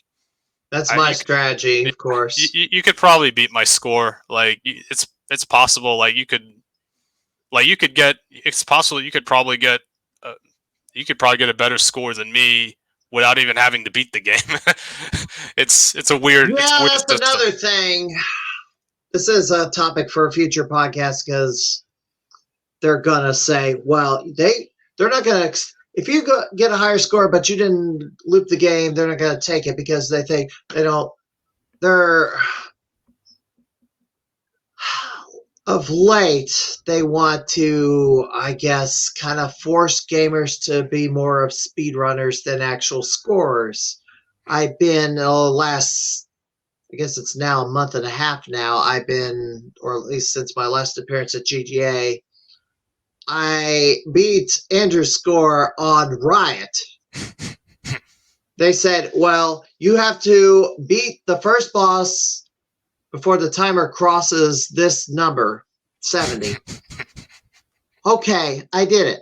that's my strategy, of course. You could probably beat my score. Like, it's possible. Like, it's possible you could probably get a better score than me without even having to beat the game. It's a weird. Yeah, that's another thing. This is a topic for a future podcast, because they're gonna say, well, they're not gonna. If you get a higher score but you didn't loop the game, they're not gonna take it because they think they don't. They're of late, they want to, I guess, kind of force gamers to be more of speedrunners than actual scorers. I've been last, I guess it's now a month and a half now, I've been, or at least since my last appearance at GGA, I beat Andrew's score on Riot. They said, well, you have to beat the first boss before the timer crosses this number, 70. Okay, I did it.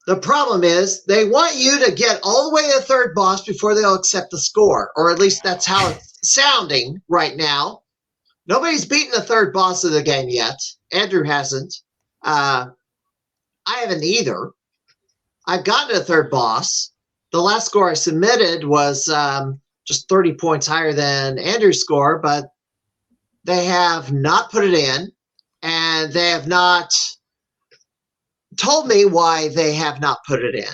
The problem is they want you to get all the way to the third boss before they'll accept the score, or at least that's how it's sounding right now. Nobody's beaten the third boss of the game yet. Andrew hasn't. I haven't either. I've gotten to the third boss. The last score I submitted was just 30 points higher than Andrew's score, but they have not put it in, and they have not told me why they have not put it in,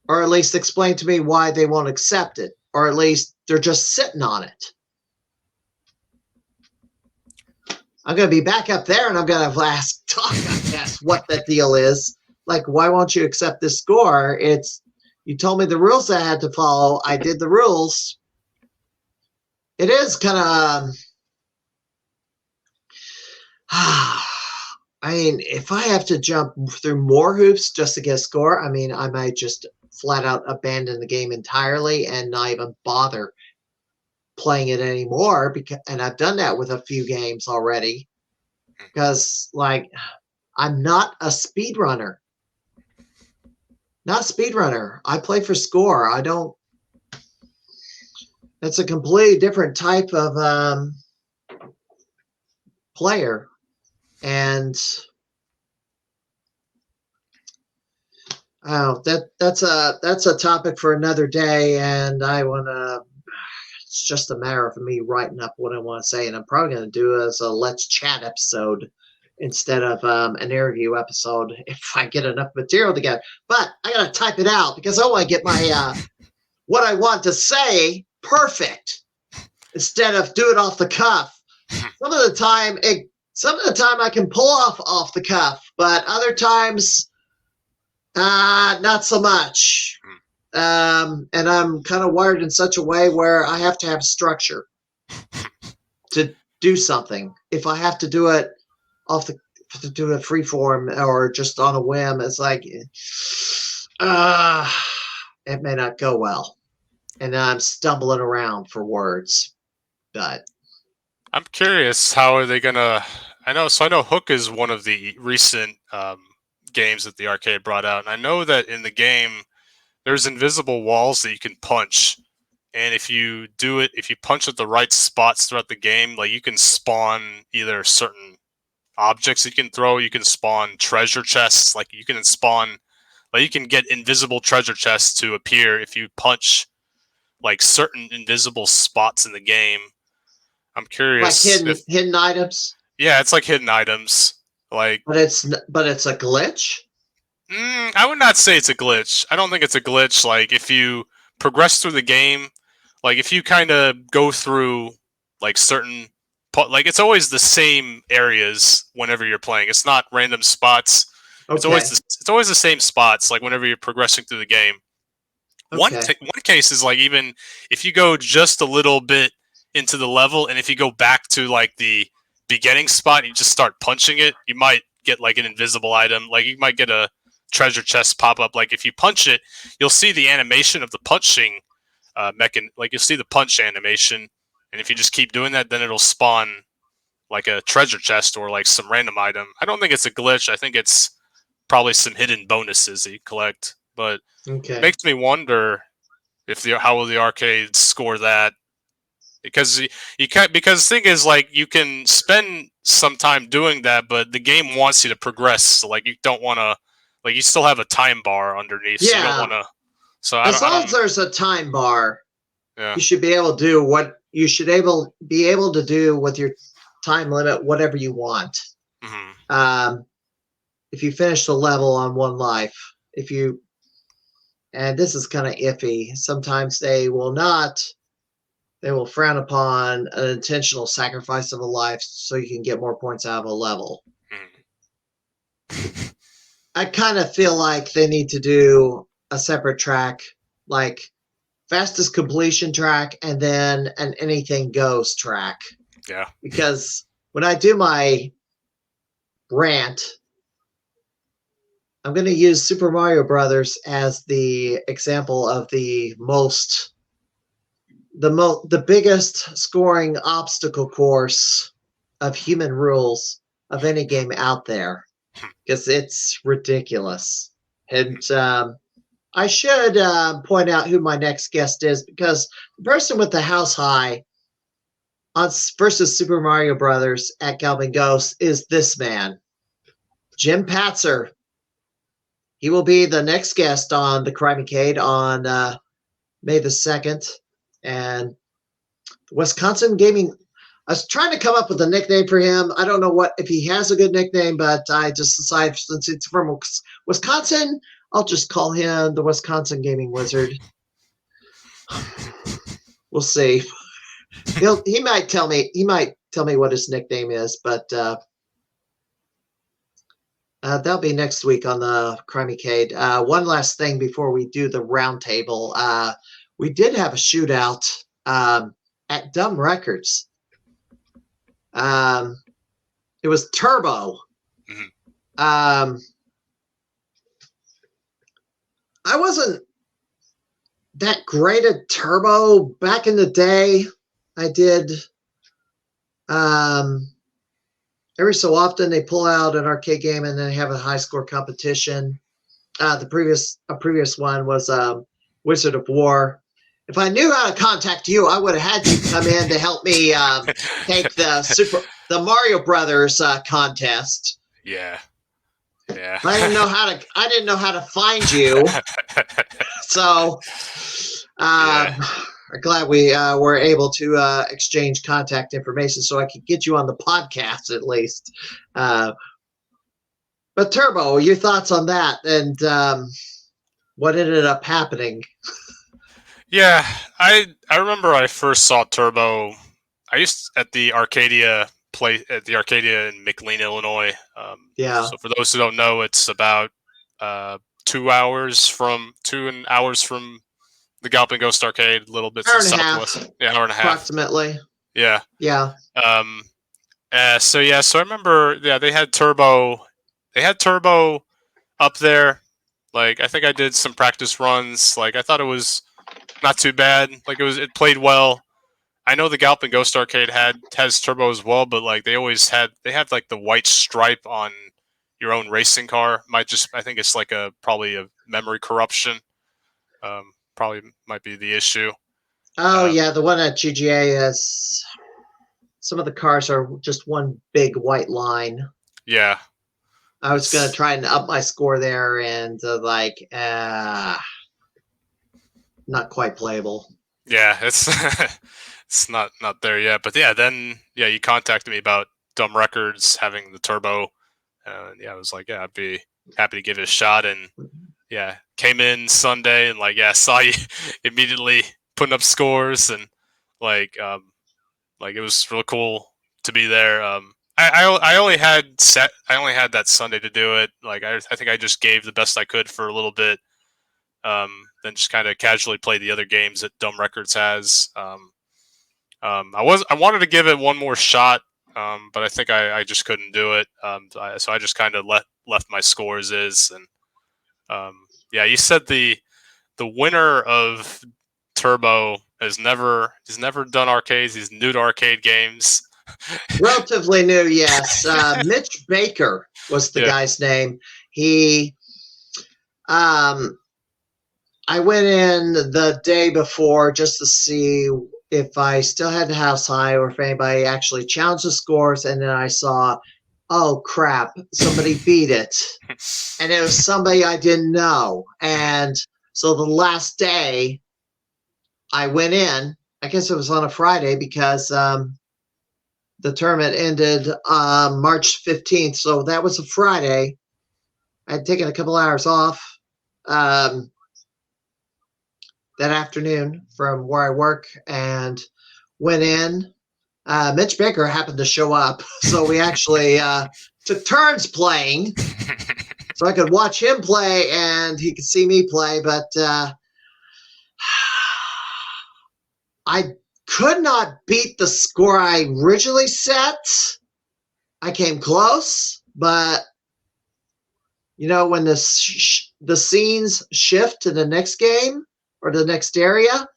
or at least explained to me why they won't accept it, or at least they're just sitting on it. I'm going to be back up there, and I'm going to ask what that deal is. like, why won't you accept this score? You told me the rules I had to follow. I did the rules. It is kind of, I mean, if I have to jump through more hoops just to get a score, I mean, I might just flat out abandon the game entirely and not even bother playing it anymore. And I've done that with a few games already. Because, like, I'm not a speedrunner. Not a speedrunner. I play for score. I don't. It's a completely different type of player. And that's a topic for another day. And I want to. It's just a matter of me writing up what I want to say. And I'm probably going to do it as a Let's Chat episode instead of an interview episode if I get enough material together. But I got to type it out because I want to get my what I want to say perfect instead of do it off the cuff. Some of the time I can pull off the cuff, but other times not so much. And I'm kind of wired in such a way where I have to have structure to do something. If I have to do it do a free form or just on a whim, it's like it may not go well. And I'm stumbling around for words. But I'm curious, how are they gonna I know Hook is one of the recent games that the arcade brought out, and I know that in the game there's invisible walls that you can punch. And if you punch at the right spots throughout the game, like you can spawn either certain objects you can throw, you can spawn treasure chests, like you can get invisible treasure chests to appear if you punch like certain invisible spots in the game. I'm curious, like hidden items. Yeah, it's like hidden items. Like, but it's a glitch. I would not say it's a glitch. I don't think it's a glitch. Like, if you progress through the game, like if you kind of go through like certain, like it's always the same areas whenever you're playing. It's not random spots. Okay. It's always the same spots. Like whenever you're progressing through the game. Okay. One case is like, even if you go just a little bit into the level, and if you go back to like the beginning spot, and you just start punching it, you might get like an invisible item. Like you might get a treasure chest pop up. Like if you punch it, you'll see the animation of the punching like you'll see the punch animation, and if you just keep doing that, then it'll spawn like a treasure chest or like some random item. I don't think it's a glitch. I think it's probably some hidden bonuses that you collect. But it makes me wonder if how will the arcade score that, because because the thing is, like, you can spend some time doing that, but the game wants you to progress. So like you don't want to, like, you still have a time bar underneath. Yeah. So you don't want to. So as long as there's a time bar, you should be able to do what you should be able to do with your time limit, whatever you want. Mm-hmm. If you finish the level on one life, and this is kind of iffy. Sometimes they will frown upon an intentional sacrifice of a life so you can get more points out of a level. Mm-hmm. I kind of feel like they need to do a separate track, like fastest completion track, and then an anything goes track. Yeah. Because when I do my rant, I'm going to use Super Mario Brothers as the example of the biggest scoring obstacle course of human rules of any game out there, because it's ridiculous. And I should point out who my next guest is, because the person with the house high on versus Super Mario Brothers at Galvin Ghost is this man, Jim Patzer. He will be the next guest on the Crimeycade on May the 2nd. And Wisconsin Gaming, I was trying to come up with a nickname for him. I don't know if he has a good nickname, but I just decided, since it's from Wisconsin, I'll just call him the Wisconsin Gaming Wizard. We'll see. He might tell me what his nickname is, but That'll be next week on the Crimeycade. One last thing before we do the roundtable. We did have a shootout at Dumb Records. It was Turbo. Mm-hmm. I wasn't that great at Turbo back in the day. I did. Every so often they pull out an arcade game and then have a high score competition. A previous one was Wizard of War. If I knew how to contact you, I would have had you come in to help me take the Mario Brothers contest. Yeah. I didn't know how to find you. So I'm glad we were able to exchange contact information so I could get you on the podcast at least. But Turbo, your thoughts on that and what ended up happening? Yeah, I remember I first saw Turbo. I used at the Arcadia in McLean, Illinois. So for those who don't know, it's about 2 hours from the Galloping Ghost Arcade, a little bit to the southwest. Yeah, hour and a half. Approximately. Yeah. Yeah. So I remember, they had Turbo. They had Turbo up there. Like, I think I did some practice runs. Like, I thought it was not too bad. Like, it played well. I know the Galloping Ghost Arcade has Turbo as well, but like they have like the white stripe on your own racing car. I think it's like probably a memory corruption. Probably might be the issue. Oh yeah, the one at GGA has some of the cars are just one big white line. Yeah. I was gonna try and up my score there, and not quite playable. Yeah, it's it's not there yet. But then you contacted me about Dumb Records having the Turbo. I was like, I'd be happy to give it a shot. And came in Sunday and saw you immediately putting up scores, and it was really cool to be there. I only had that Sunday to do it. Like I think I just gave the best I could for a little bit. Then just kind of casually play the other games that Dumb Records has. I wanted to give it one more shot, but I think I just couldn't do it. So I just kind of left my score as is. And you said the winner of Turbo he's never done arcades. He's new to arcade games. Relatively new, yes. Mitch Baker was the guy's name. He, I went in the day before just to see if I still had the house high or if anybody actually challenged the scores, and then I saw, oh crap, somebody beat it. And it was somebody I didn't know. And so the last day I went in, I guess it was on a Friday because the tournament ended March 15th. So that was a Friday. I had taken a couple hours off that afternoon from where I work and went in. Mitch Baker happened to show up. So we actually took turns playing. So I could watch him play and he could see me play. But I could not beat the score I originally set. I came close, but when the scenes shift to the next game or the next area,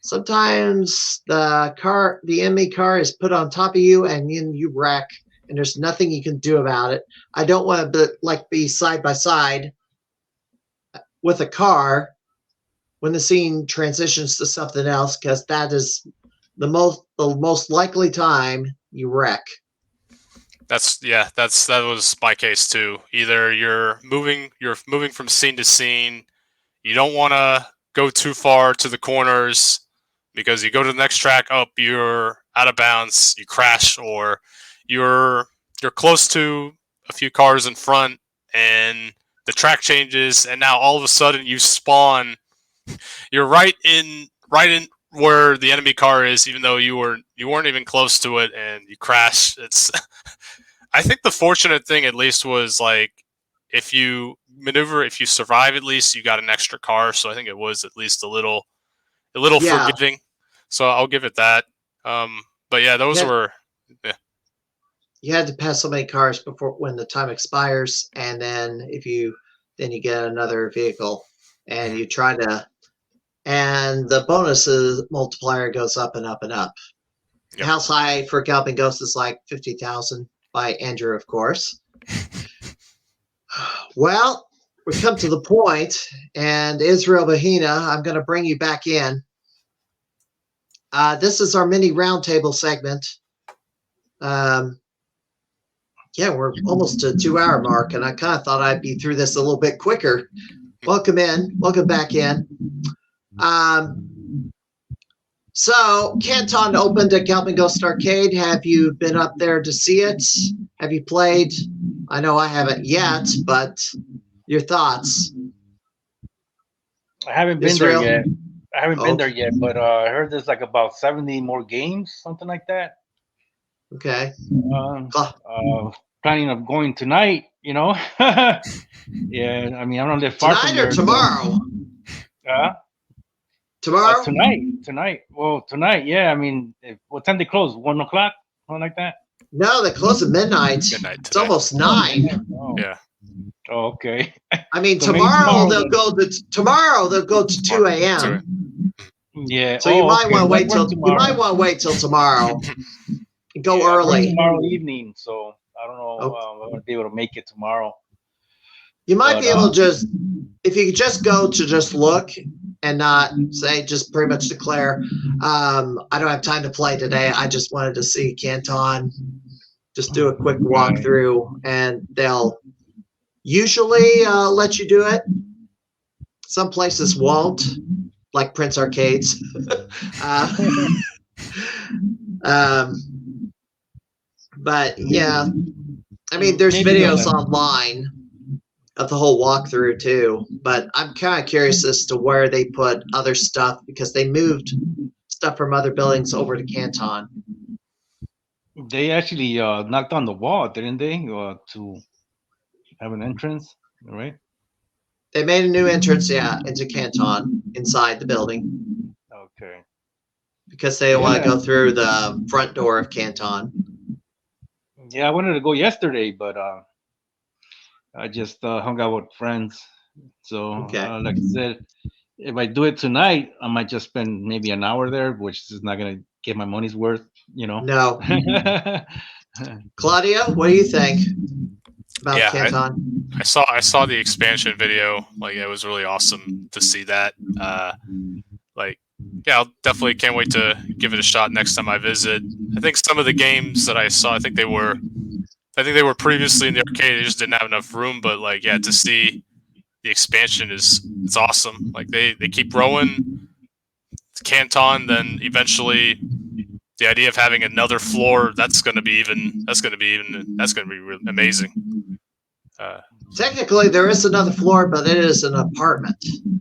sometimes the enemy car is put on top of you and you wreck, and there's nothing you can do about it. I don't want to be side by side with a car when the scene transitions to something else, because that is the most likely time you wreck. That was my case too. Either you're moving from scene to scene. You don't want to go too far to the corners because you go to the next track up, you're out of bounds, you crash, or you're close to a few cars in front and the track changes, and now all of a sudden you spawn. You're right in where the enemy car is, even though you weren't even close to it, and you crash. I think the fortunate thing at least was like if you survive at least you got an extra car. So I think it was at least a little forgiving. So I'll give it that. But yeah, those were. Yeah. You had to pass so many cars before when the time expires, and then you get another vehicle, and you try to, and the bonuses multiplier goes up and up and up. Yep. House high for Galloping Ghost is like 50,000 by Andrew, of course. Well, we come to the point, and Israel Behena, I'm going to bring you back in. This is our mini roundtable segment. Yeah, we're almost to 2-hour mark, and I kind of thought I'd be through this a little bit quicker. Welcome back in. So Canton opened at Galloping Ghost Arcade. Have you been up there to see it? Have you played? I know I haven't yet, but your thoughts? I haven't been there yet. But I heard there's like about 70 more games, something like that. Okay. Planning of going tonight, Yeah, I mean, I don't live far from there. Tonight or tomorrow? Tomorrow? Tonight. Well, tonight, yeah. I mean, what time they close? 1 o'clock? Something like that? No, they close at midnight. It's almost 9. Oh. Yeah. Oh, okay. I mean, so tomorrow they'll go to 2 a.m. Yeah. So you might want to wait till tomorrow. Go early. Tomorrow evening, so I don't know if I'm going to be able to make it tomorrow. You might be able to if you just go to just look and not say, just pretty much declare, I don't have time to play today. I just wanted to see Canton. Just do a quick walkthrough, and they'll usually let you do it. Some places won't, like Prince Arcades. But yeah, I mean, there's videos online of the whole walkthrough too. But I'm kind of curious as to where they put other stuff, because they moved stuff from other buildings over to Canton. They actually knocked on the wall, didn't they, to have an entrance, right? They made a new entrance, into Canton, inside the building. Okay. Because they want to go through the front door of Canton. Yeah, I wanted to go yesterday, but I just hung out with friends. So, like I said, if I do it tonight, I might just spend maybe an hour there, which is not going to get my money's worth, No. Claudio, what do you think about Canton? I saw the expansion video. Like, it was really awesome to see that. I'll definitely can't wait to give it a shot next time I visit. I think some of the games that I saw, I think they were previously in the arcade. They just didn't have enough room. But to see the expansion it's awesome. Like they keep growing. It's Canton, then eventually the idea of having another floor that's going to be really amazing. Technically, there is another floor, but it is an apartment.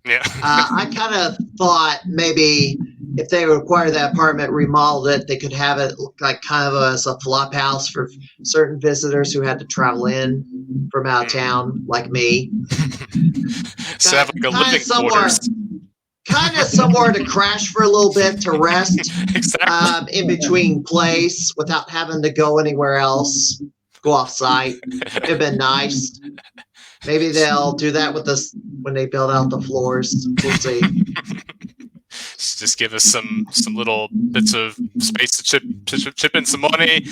Yeah. I kind of thought maybe if they require that apartment remodeled it, they could have it like kind of as a flop house for certain visitors who had to travel in from out of town, like me. So have like a living quarters. Kind of somewhere to crash for a little bit, to rest. Exactly. In between plays without having to go anywhere else. Go off site. It'd been nice. Maybe they'll do that with us when they build out the floors. We'll see. Just give us some little bits of space to chip in some money.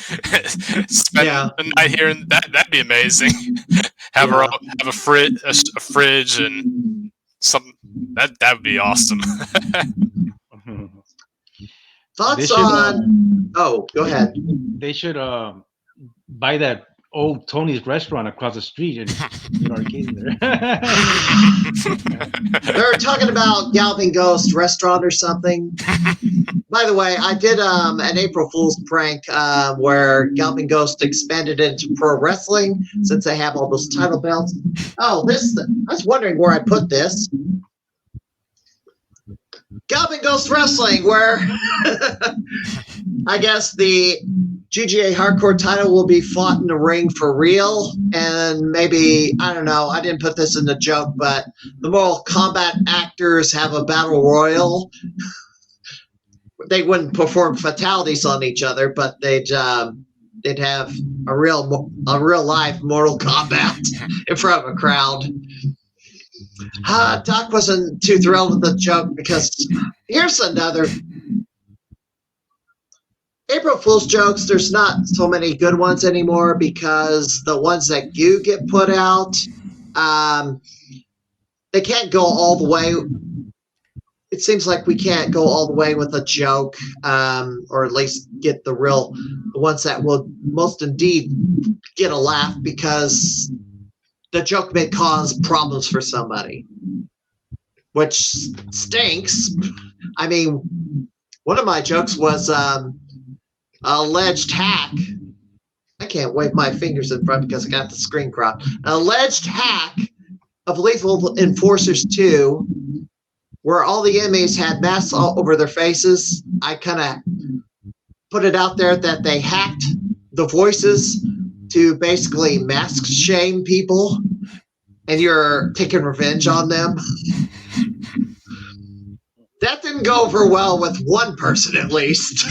Spend a night here, and that'd be amazing. Have a fridge and some. That would be awesome. Thoughts on? Oh, go ahead. They should buy that old Tony's restaurant across the street and arcade there. They're talking about Galloping Ghost restaurant or something. By the way, I did an April Fool's prank where Galloping Ghost expanded into pro wrestling since they have all those title belts. Oh, I was wondering where I put this. Galloping Ghost Wrestling, where I guess the GGA Hardcore title will be fought in the ring for real. And maybe, I don't know, I didn't put this in the joke, but the Mortal Kombat actors have a battle royal. They wouldn't perform fatalities on each other, but they'd have a real life Mortal Kombat in front of a crowd. Doc wasn't too thrilled with the joke because here's another April Fool's jokes. There's not so many good ones anymore because the ones that do get put out, they can't go all the way. It seems like we can't go all the way with a joke, or at least get the ones that will most indeed get a laugh because the joke may cause problems for somebody, which stinks. I mean, one of my jokes was alleged hack. I can't wave my fingers in front because I got the screen cropped. An alleged hack of Lethal Enforcers 2, where all the enemies had masks all over their faces. I kind of put it out there that they hacked the voices to basically mask shame people, and you're taking revenge on them. That didn't go over well with one person, at least.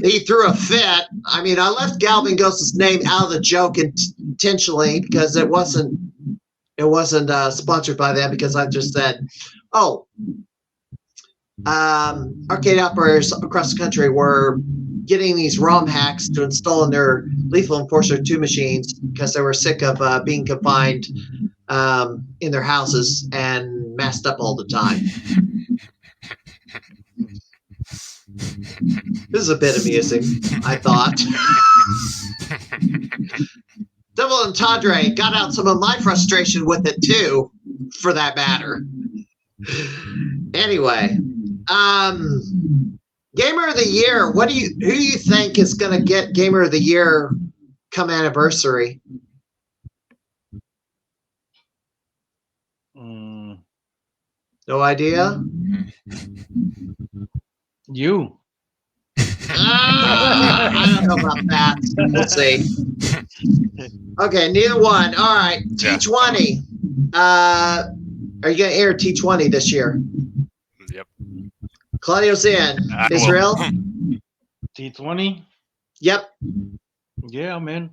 He threw a fit. I mean, I left Galvin Ghost's name out of the joke intentionally because it wasn't sponsored by them, because I just said, arcade operators across the country were getting these ROM hacks to install in their Lethal Enforcer 2 machines because they were sick of being confined in their houses and masked up all the time. This is a bit amusing, I thought. Devil and Tadre got out some of my frustration with it too, for that matter. Anyway, Gamer of the Year. Who do you think is going to get Gamer of the Year come anniversary? No idea? You. I don't know about that. We'll see. Okay, neither one. All right, T20. Are you going to air T20 this year? Yep. Claudio's in. Israel? T20? Yep. Yeah, I'm in.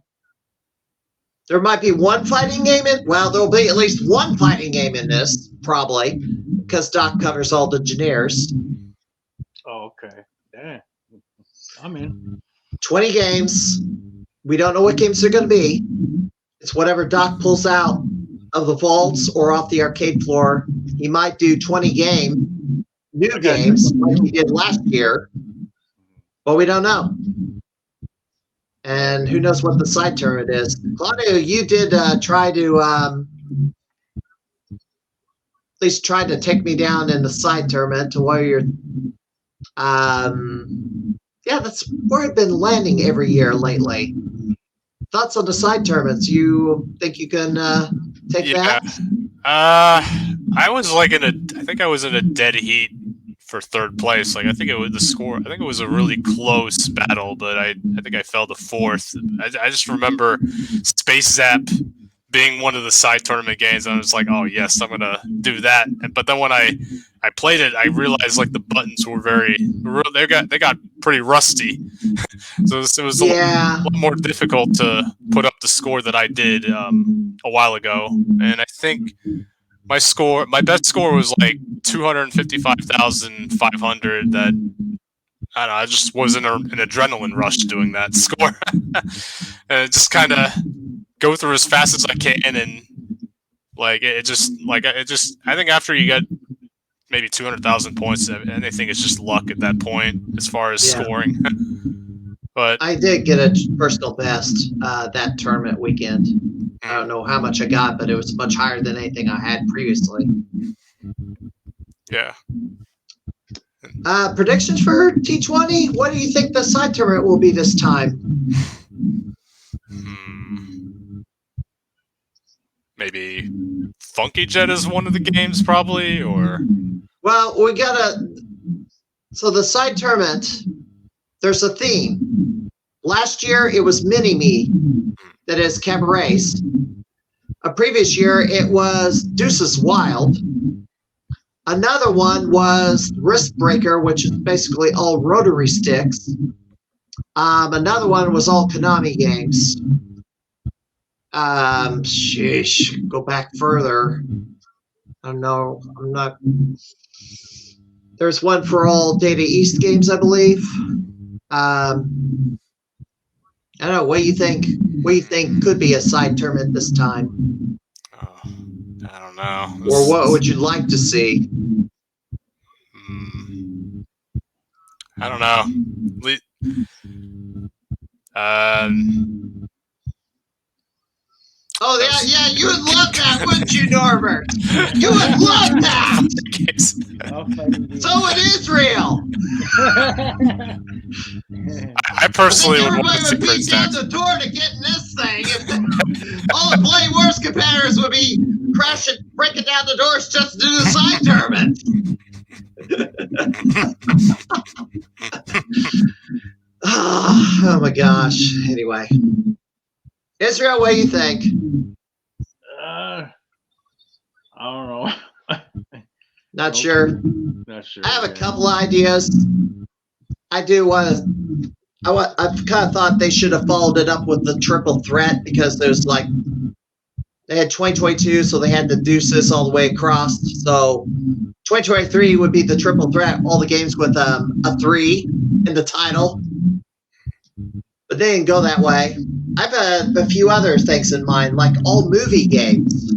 There might be one fighting game in. Well, there'll be at least one fighting game in this, probably, because Doc covers all the genres. Oh, okay. Yeah. I'm in. 20 games. We don't know what games they're going to be. It's whatever Doc pulls out of the vaults or off the arcade floor. He might do 20 new games like he did last year, but we don't know. And who knows what the side tournament is. Claudio, you did try to at least try to take me down in the side tournament to where you're that's where I've been landing every year lately. Thoughts on the side tournaments? You think you can take that? I was I think I was in a dead heat for third place. Like, I think it was a really close battle, but I think I fell to fourth. I just remember Space Zap being one of the side tournament games, and I was like, oh yes, I'm gonna do that. But then when I played it, I realized like the buttons were they got pretty rusty. So it was a lot more difficult to put up the score that I did a while ago. And I think my best score was like 255,500. That, I don't know, I just was in an adrenaline rush doing that score. And it just kind of go through as fast as I can, and I think after you get maybe 200,000 points, anything is just luck at that point as far as scoring. But I did get a personal best that tournament weekend. I don't know how much I got, but it was much higher than anything I had previously. Yeah. Predictions for T20? What do you think the side tournament will be this time? Maybe Funky Jet is one of the games, probably, or... Well, so the side tournament, there's a theme. Last year, it was Mini-Me, that is Cabarets. A previous year, it was Deuces Wild. Another one was Wrist Breaker, which is basically all rotary sticks. Another one was all Konami games. Go back further. I don't know. I'm not. There's one for all Data East games, I believe. I don't know. What do you think? What do you think could be a side tournament this time? I don't know. Or what would you like to see? I don't know. Oh, yeah, you would love that, wouldn't you, Norbert? You would love that! So would Israel! I personally would want to see everybody would beat down the door to get in this thing. All the Blade Wars competitors would be crashing, breaking down the doors just to do the side tournament. Oh my gosh. Anyway. Israel, what do you think? I don't know. Not sure. Not sure. I have a couple of ideas. I do want to. I've kind of thought they should have followed it up with the triple threat because there's like they had 2022, so they had to deuces all the way across. So 2023 would be the triple threat, all the games with a 3 in the title. But they didn't go that way. I've had a few other things in mind, like all movie games.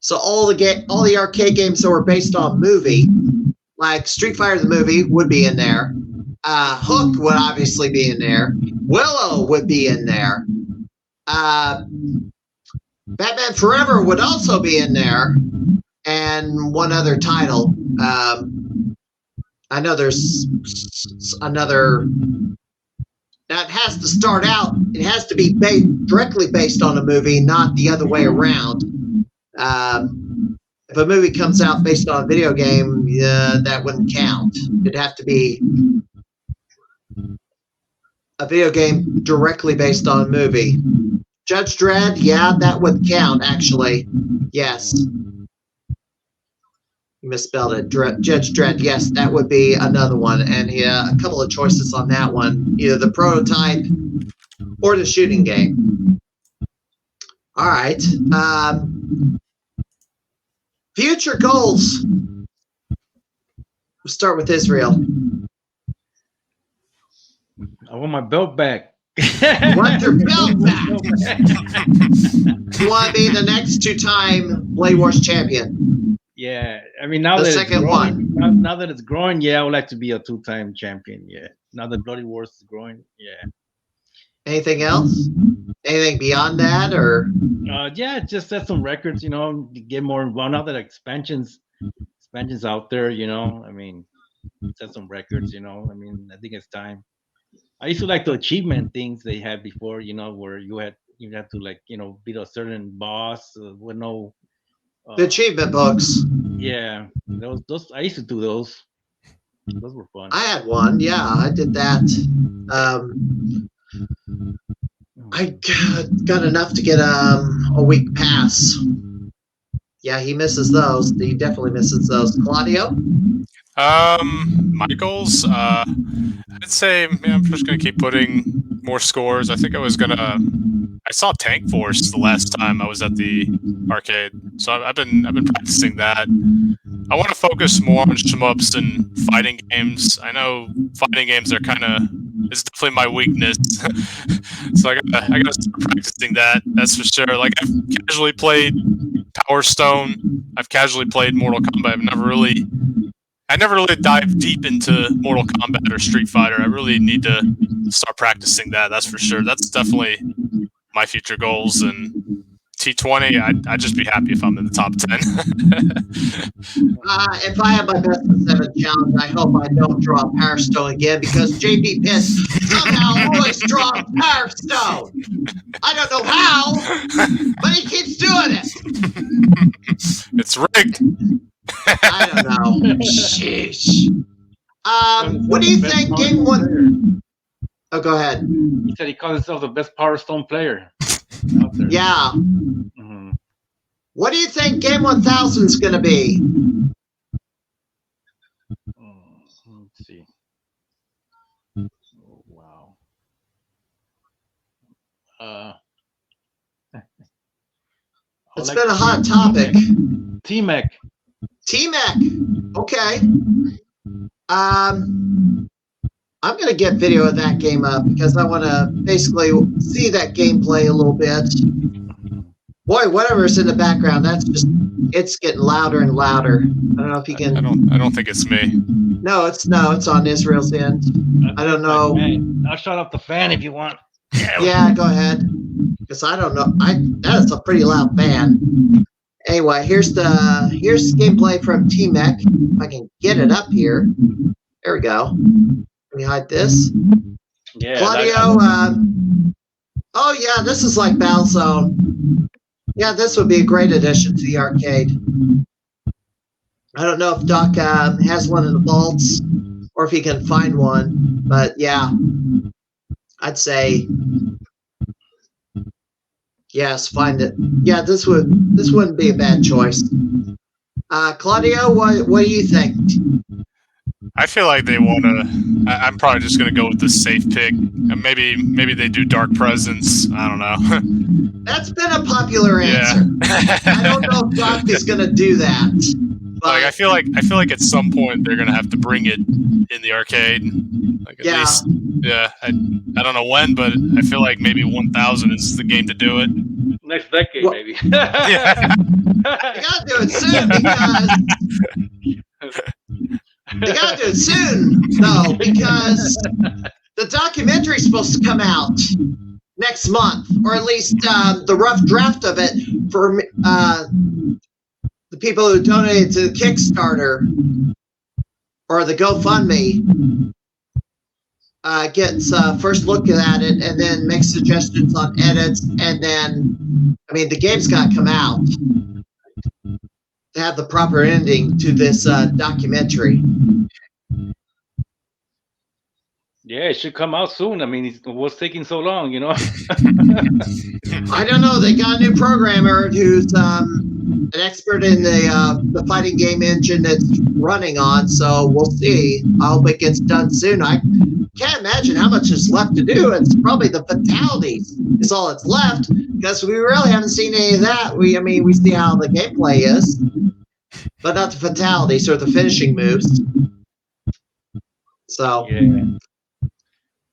So all the arcade games that were based on movie, like Street Fighter the movie would be in there. Hook would obviously be in there. Willow would be in there. Batman Forever would also be in there. And one other title. I know there's another. Now, it has to start out, it has to be directly based on a movie, not the other way around. If a movie comes out based on a video game, that wouldn't count. It'd have to be a video game directly based on a movie. Judge Dredd, yeah, that would count, actually. Yes. You misspelled it. Judge Dredd, yes, that would be another one. And a couple of choices on that one. Either the prototype or the shooting game. All right. Future goals. We'll start with Israel. I want my belt back. You want your belt back? You want to be the next 2-time Blade Wars champion? Yeah, I mean now the that second it's growing, one. Now that it's growing, yeah, I would like to be a 2-time champion. Yeah, now that Bloody Wars is growing, yeah. Anything else? Anything beyond that, or? Yeah, just set some records. Get more involved. Now that expansions out there, I mean, set some records. I mean, I think it's time. I used to like the achievement things they had before. Where you had to beat a certain boss with no. The achievement books. Yeah, those I used to do those. Those were fun. I had one. Yeah, I did that. I got enough to get a week pass. Yeah, he misses those. He definitely misses those. Claudio? My goals, I'd say, I'm just gonna keep putting more scores. I think I saw Tank Force the last time I was at the arcade, so I've been practicing that. I want to focus more on shmups and fighting games. I know fighting games is definitely my weakness, so I gotta start practicing that. That's for sure. Like I've casually played Power Stone. I've casually played Mortal Kombat. I never really dived deep into Mortal Kombat or Street Fighter. I really need to start practicing that. That's for sure. That's definitely my future goals. And T20, I'd just be happy if I'm in the top 10. If I have my best of 7 challenge, I hope I don't draw Power Stone again because JP Pitt somehow always draws Power Stone. I don't know how, but he keeps doing it. It's rigged. I don't know. Sheesh. What do you think game 1? Oh, go ahead. He said he calls himself the best Power Stone player out there. Yeah. Mm-hmm. What do you think Game 1000 is going to be? Let's see. Oh, wow. It's been a hot topic. T-Mech. T-Mech. Okay. I'm going to get video of that game up because I want to basically see that gameplay a little bit. Boy, whatever's in the background, it's getting louder and louder. I don't know if you can. I don't think it's me. No, it's on Israel's end. I don't know. I'll shut up the fan if you want. Yeah, go ahead. Because I don't know. That is a pretty loud fan. Anyway, here's gameplay from T-Mech. If I can get it up here. There we go. Let me hide this. Yeah, Claudio. Oh yeah, this is like Battlezone. Yeah, this would be a great addition to the arcade. I don't know if Doc has one in the vaults or if he can find one, but yeah, I'd say yes, find it. Yeah, this wouldn't be a bad choice. Claudio, what do you think? I feel like they want to. I'm probably just going to go with the safe pick. Maybe they do Dark Presence. I don't know. That's been a popular answer. Yeah. I don't know if Doc is going to do that. But Like I feel like at some point they're going to have to bring it in the arcade. Like at least, yeah. I don't know when, but I feel like maybe 1000 is the game to do it. Next decade, maybe. Yeah. They got to do it soon because. They got to do it soon, though, because the documentary's supposed to come out next month, or at least the rough draft of it for the people who donated to the Kickstarter or the GoFundMe gets first look at it and then makes suggestions on edits, and then, I mean, the game's got to come out to have the proper ending to this documentary. Yeah, it should come out soon. I mean, what's taking so long, you know? I don't know. They got a new programmer who's an expert in the fighting game engine it's running on, so we'll see. I hope it gets done soon. I can't imagine how much is left to do. It's probably the fatalities is all that's left, because we really haven't seen any of that. We see how the gameplay is, but not the fatalities or the finishing moves. So yeah.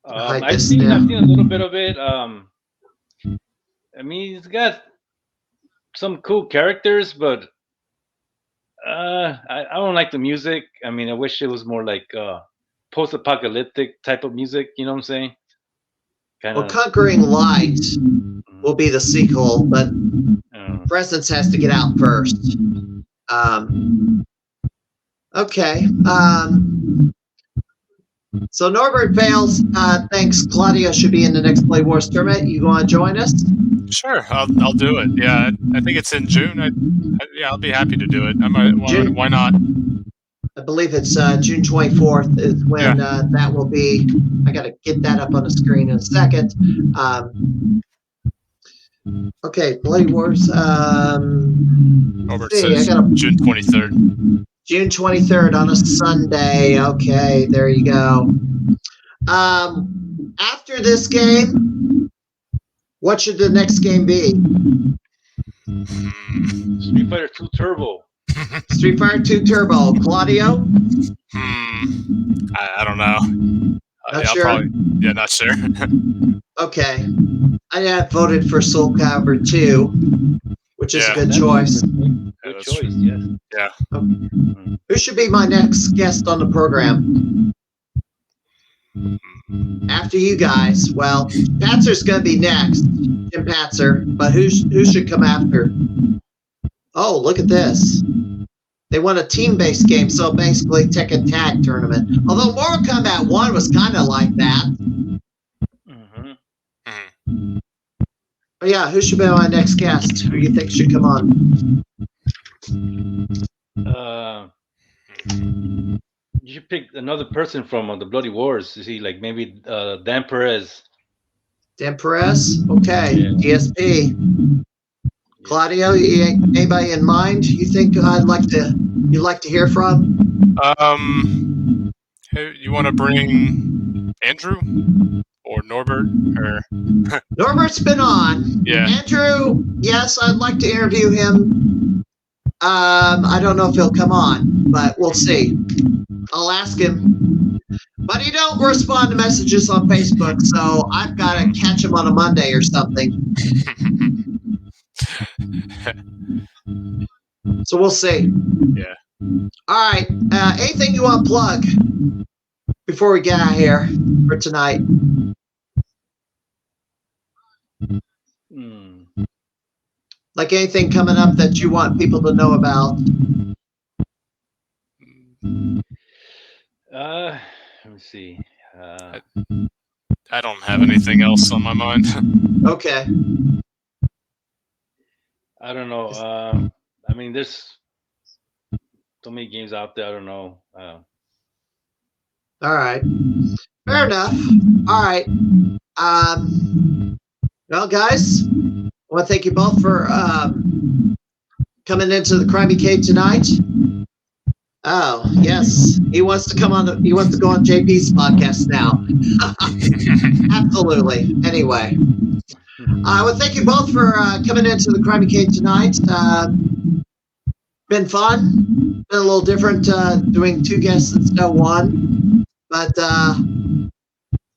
I've seen a little bit of it. I mean, it's got some cool characters, but I don't like the music. I mean, I wish it was more like post-apocalyptic type of music. You know what I'm saying? Well, Conquering Light will be the sequel, but Presence has to get out first. Okay. So Norbert fails. Thanks. Claudio should be in the next Play Wars tournament. You want to join us? Sure, I'll do it. Yeah, I think it's in June. I'll be happy to do it. Why not? I believe it's June 24th is when that will be. I got to get that up on the screen in a second. Okay, Bloody Wars. Robert says June 23rd. June 23rd on a Sunday. Okay, there you go. After this game, what should the next game be? Street Fighter 2 Turbo. Street Fighter 2 Turbo. Claudio? I don't know. Not sure? Not sure. Okay. I have voted for Soul Calibur 2, which is a good choice. Good choice, yes. Yeah. Who should be my next guest on the program? After you guys. Well, Patzer's going to be next. Jim Patzer. But who should come after? Oh, look at this. They want a team-based game, so basically Tekken Tag Tournament. Although Mortal Kombat 1 was kind of like that. Oh yeah, who should be my next guest? Who do you think should come on? You should pick another person from the Bloody Wars. You see, like maybe Dan Perez. Dan Perez? Okay. Yeah. DSP. Claudio, anybody in mind you think you'd like to hear from? Hey, you want to bring Andrew or Norbert or? Norbert's been on. Yeah. Andrew, yes, I'd like to interview him. I don't know if he'll come on, but we'll see. I'll ask him. But he don't respond to messages on Facebook, so I've got to catch him on a Monday or something. So we'll see. Yeah. All right. Anything you want to plug before we get out of here for tonight? Like anything coming up that you want people to know about? Let me see. I don't have anything else on my mind. Okay. I don't know. I mean, there's so many games out there. I don't know. All right. Fair enough. All right. Well, guys, I want to thank you both for coming into the Crimeycade tonight. Oh, yes. He wants to come on. He wants to go on JP's podcast now. Absolutely. Anyway, I want to thank you both for coming into the Crimeycade tonight. Been fun. Been a little different doing two guests instead of one. But I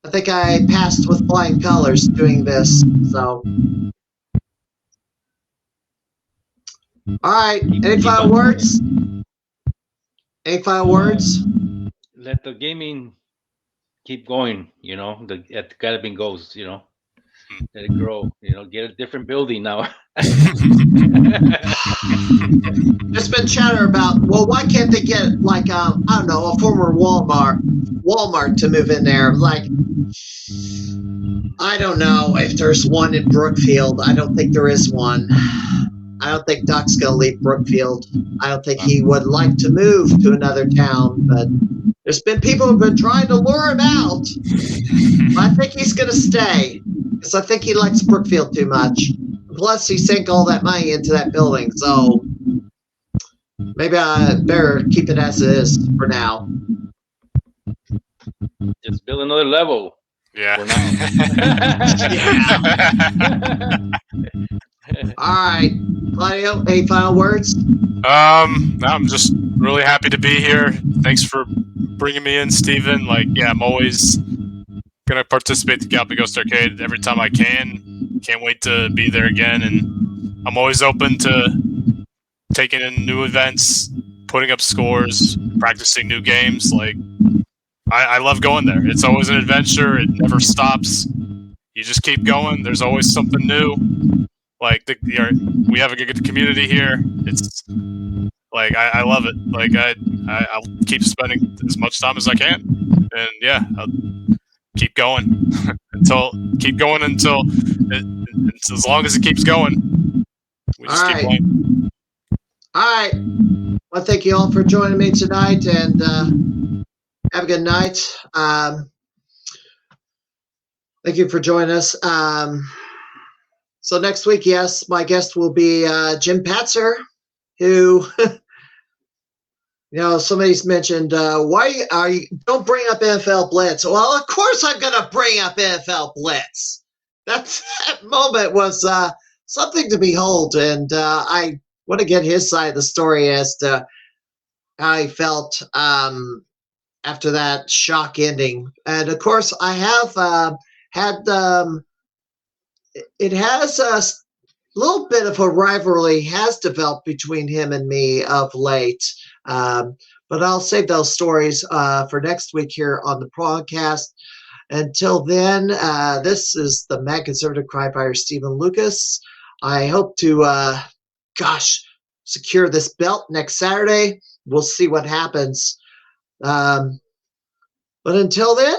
think I passed with flying colors doing this. So, all right. Any final words? Any final words? Let the gaming keep going. You know, the Academy goes. You know, let it grow. You know, get a different building now. There's been chatter about, well, why can't they get like I don't know, a former Walmart to move in there? Like, I don't know if there's one in Brookfield. I don't think there is one. I don't think Duck's gonna leave Brookfield. I don't think he would like to move to another town, but there's been people who've been trying to lure him out. But I think he's gonna stay because I think he likes Brookfield too much. Plus, he sank all that money into that building, so maybe I better keep it as it is for now. Just build another level. Yeah. For now. All right, Claudio, any final words? No, I'm just really happy to be here. Thanks for bringing me in, Steven. Like, yeah, I'm always gonna participate in the Galapagos Ghost Arcade every time I can. Can't wait to be there again, and I'm always open to taking in new events, putting up scores, practicing new games. Like, I love going there. It's always an adventure. It never stops. You just keep going. There's always something new. Like, we have a good community here. It's like I love it. Like I'll keep spending as much time as I can, and yeah, I'll keep going until as long as it keeps going. We just keep playing. All right. Well, thank you all for joining me tonight, and have a good night. Thank you for joining us. So next week, yes, my guest will be Jim Patzer, who, somebody's mentioned, why are you, don't bring up NFL Blitz. Well, of course I'm going to bring up NFL Blitz. That moment was something to behold, and I want to get his side of the story as to how he felt after that shock ending. And of course, I have had it has a little bit of a rivalry has developed between him and me of late. But I'll save those stories for next week here on the podcast. Until then, this is the Mad Conservative Cryfighter, Stephen Lucas. I hope to, secure this belt next Saturday. We'll see what happens. But until then,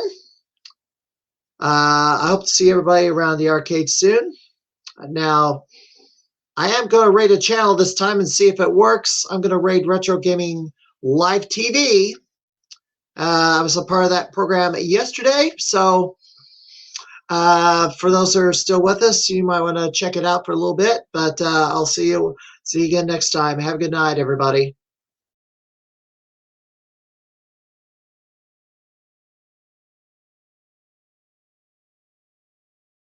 I hope to see everybody around the arcade soon. Now, I am going to raid a channel this time and see if it works. I'm going to raid Retro Gaming Live TV. I was a part of that program yesterday, so for those that are still with us, you might want to check it out for a little bit. But I'll see you again next time. Have a good night, everybody.